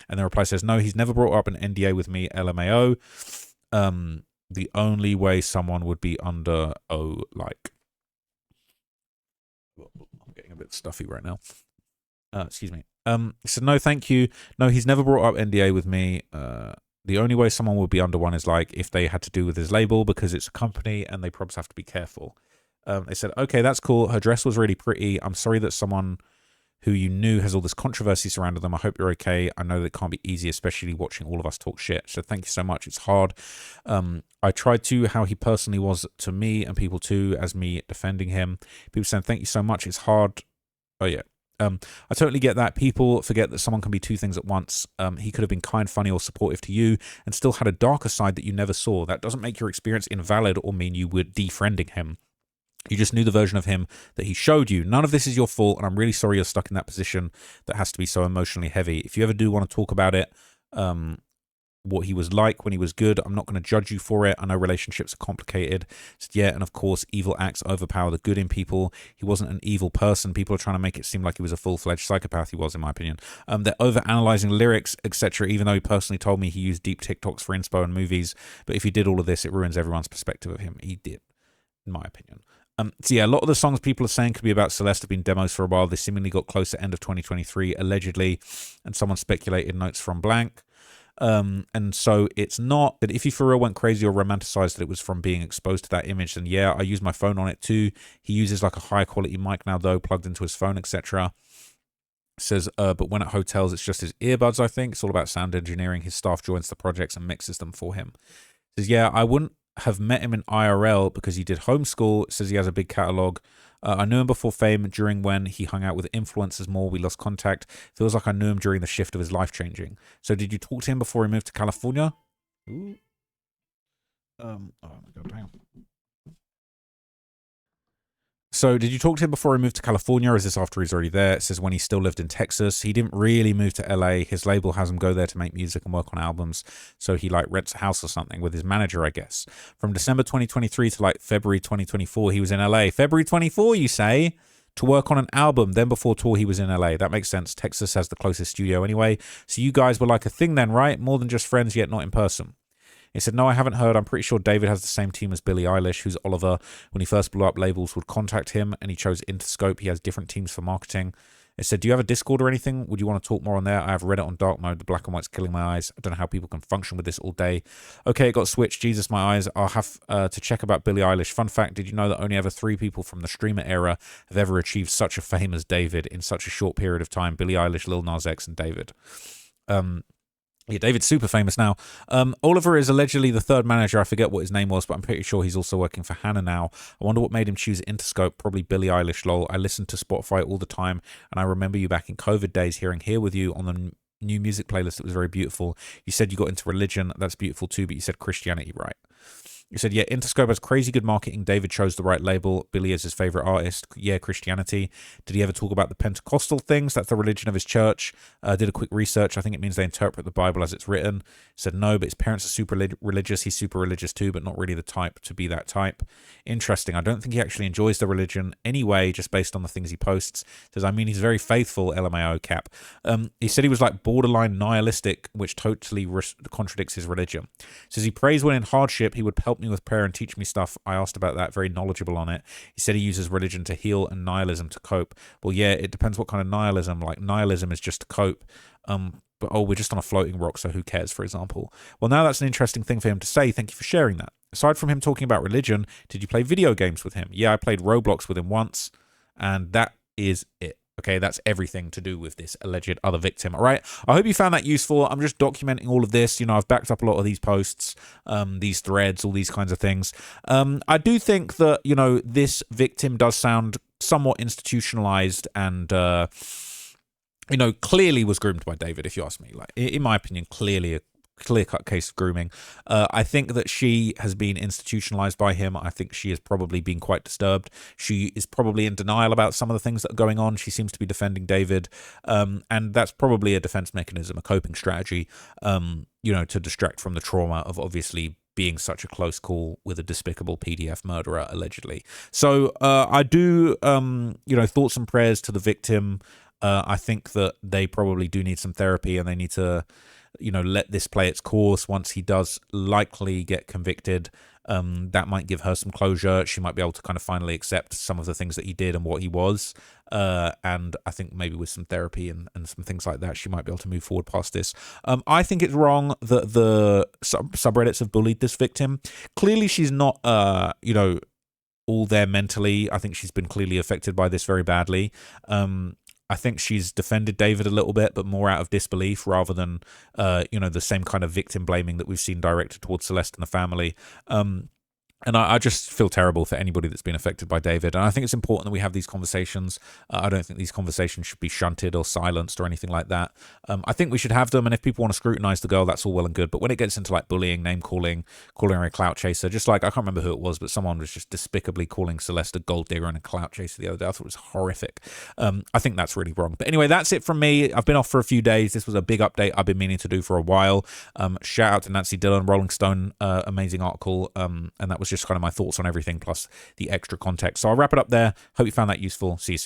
And the reply says, no, he's never brought up an NDA with me, LMAO. The only way someone would be under, like... I'm getting a bit stuffy right now. Excuse me. He said, no, thank you. No, he's never brought up NDA with me. The only way someone would be under one is like if they had to do with his label because it's a company and they probably have to be careful. They said, okay, that's cool. Her dress was really pretty. I'm sorry that someone who you knew has all this controversy surrounding them. I hope you're okay. I know that it can't be easy, especially watching all of us talk shit. So thank you so much. It's hard. I tried to how he personally was to me and people too, as me defending him. People saying, thank you so much. It's hard. Oh, yeah. I totally get that. People forget that someone can be two things at once. He could have been kind, funny, or supportive to you and still had a darker side that you never saw. That doesn't make your experience invalid or mean you were defriending him. You just knew the version of him that he showed you. None of this is your fault, and I'm really sorry you're stuck in that position that has to be so emotionally heavy. If you ever do want to talk about it, what he was like when he was good, I'm not going to judge you for it. I know relationships are complicated. Yeah, and of course, evil acts overpower the good in people. He wasn't an evil person. People are trying to make it seem like he was a full-fledged psychopath. He was, in my opinion. They're over-analyzing lyrics, etc., even though he personally told me he used deep TikToks for inspo and movies. But if he did all of this, it ruins everyone's perspective of him. He did, in my opinion. So yeah, a lot of the songs people are saying could be about Celeste have been demos for a while. They seemingly got close at end of 2023, allegedly, and someone speculated notes from Blank. And so it's not that if he for real went crazy or romanticized that it was from being exposed to that image, then yeah, I use my phone on it too. He uses like a high quality mic now though, plugged into his phone, etc. Says, but when at hotels, it's just his earbuds, I think. It's all about sound engineering. His staff joins the projects and mixes them for him. Says, yeah, I wouldn't have met him in IRL because he did homeschool. Says he has a big catalog. I knew him before fame. During when he hung out with influencers more, we lost contact. Feels like I knew him during the shift of his life changing. So did you talk to him before he moved to California? Ooh. Oh my god, damn. So did you talk to him before he moved to California, or is this after he's already there? It says when he still lived in Texas. He didn't really move to LA. His label has him go there to make music and work on albums. So he like rents a house or something with his manager, I guess. From December 2023 to like February 2024, he was in LA. February 24, you say? To work on an album. Then before tour, he was in LA. That makes sense. Texas has the closest studio anyway. So you guys were like a thing then, right? More than just friends, yet not in person. He said, no, I haven't heard. I'm pretty sure David has the same team as Billie Eilish, who's Oliver. When he first blew up, labels would contact him, and he chose Interscope. He has different teams for marketing. It said, do you have a Discord or anything? Would you want to talk more on there? I have Reddit on dark mode. The black and white's killing my eyes. I don't know how people can function with this all day. Okay, it got switched. Jesus, my eyes. I'll have to check about Billie Eilish. Fun fact, did you know that only ever 3 people from the streamer era have ever achieved such a fame as David in such a short period of time? Billie Eilish, Lil Nas X, and David. Yeah, David's super famous now. Oliver is allegedly the third manager. I forget what his name was, but I'm pretty sure he's also working for Hannah now. I wonder what made him choose Interscope. Probably Billie Eilish, lol. I listen to Spotify all the time, and I remember you back in COVID days hearing Here With You on the new music playlist. It was very beautiful. You said you got into religion. That's beautiful too, but you said Christianity, right? You said, yeah, Interscope has crazy good marketing. David chose the right label. Billy is his favorite artist. Yeah, Christianity. Did he ever talk about the Pentecostal things? That's the religion of his church. Did a quick research. I think it means they interpret the Bible as it's written. Said no, but his parents are super religious. He's super religious too, but not really the type to be that type. Interesting. I don't think he actually enjoys the religion anyway, just based on the things he posts. Says, I mean, he's very faithful, LMAO cap. He said he was like borderline nihilistic, which totally contradicts his religion. Says he prays when in hardship. He would help me with prayer and teach me stuff. I asked about that, very knowledgeable on it. He said he uses religion to heal and nihilism to cope. Well, yeah, it depends what kind of nihilism. Like nihilism is just to cope. But oh, we're just on a floating rock, so who cares, for example. Well, now that's an interesting thing for him to say. Thank you for sharing that. Aside from him talking about religion, did you play video games with him? Yeah, I played Roblox with him once, and that is it. Okay, that's everything to do with this alleged other victim. All right, I hope you found that useful. I'm just documenting all of this. You know, I've backed up a lot of these posts, these threads, all these kinds of things. I do think that, you know, this victim does sound somewhat institutionalized and, you know, clearly was groomed by David, if you ask me. Like, in my opinion, clearly a clear-cut case of grooming. I think that she has been institutionalized by him. I think she has probably been quite disturbed. She is probably in denial about some of the things that are going on. She seems to be defending David, and that's probably a defense mechanism, a coping strategy, you know, to distract from the trauma of obviously being such a close call with a despicable PDF murderer, allegedly. So I do, you know, thoughts and prayers to the victim. I think that they probably do need some therapy, and they need to let this play its course. Once he does likely get convicted, that might give her some closure. She might be able to kind of finally accept some of the things that he did and what he was. And I think maybe with some therapy and some things like that, she might be able to move forward past this. I think it's wrong that the subreddits have bullied this victim. Clearly, she's not, all there mentally. I think she's been clearly affected by this very badly. I think she's defended David a little bit, but more out of disbelief rather than, the same kind of victim blaming that we've seen directed towards Celeste and the family. And I just feel terrible for anybody that's been affected by David. And I think it's important that we have these conversations. I don't think these conversations should be shunted or silenced or anything like that. I think we should have them. And if people want to scrutinize the girl, that's all well and good. But when it gets into like bullying, name calling her a clout chaser, just like, I can't remember who it was, but someone was just despicably calling Celeste a gold digger and a clout chaser the other day. I thought it was horrific. I think that's really wrong. But anyway, that's it from me. I've been off for a few days. This was a big update I've been meaning to do for a while. Shout out to Nancy Dillon, Rolling Stone, amazing article. And that was just kind of my thoughts on everything plus the extra context. So I'll wrap it up there. Hope you found that useful. See you soon.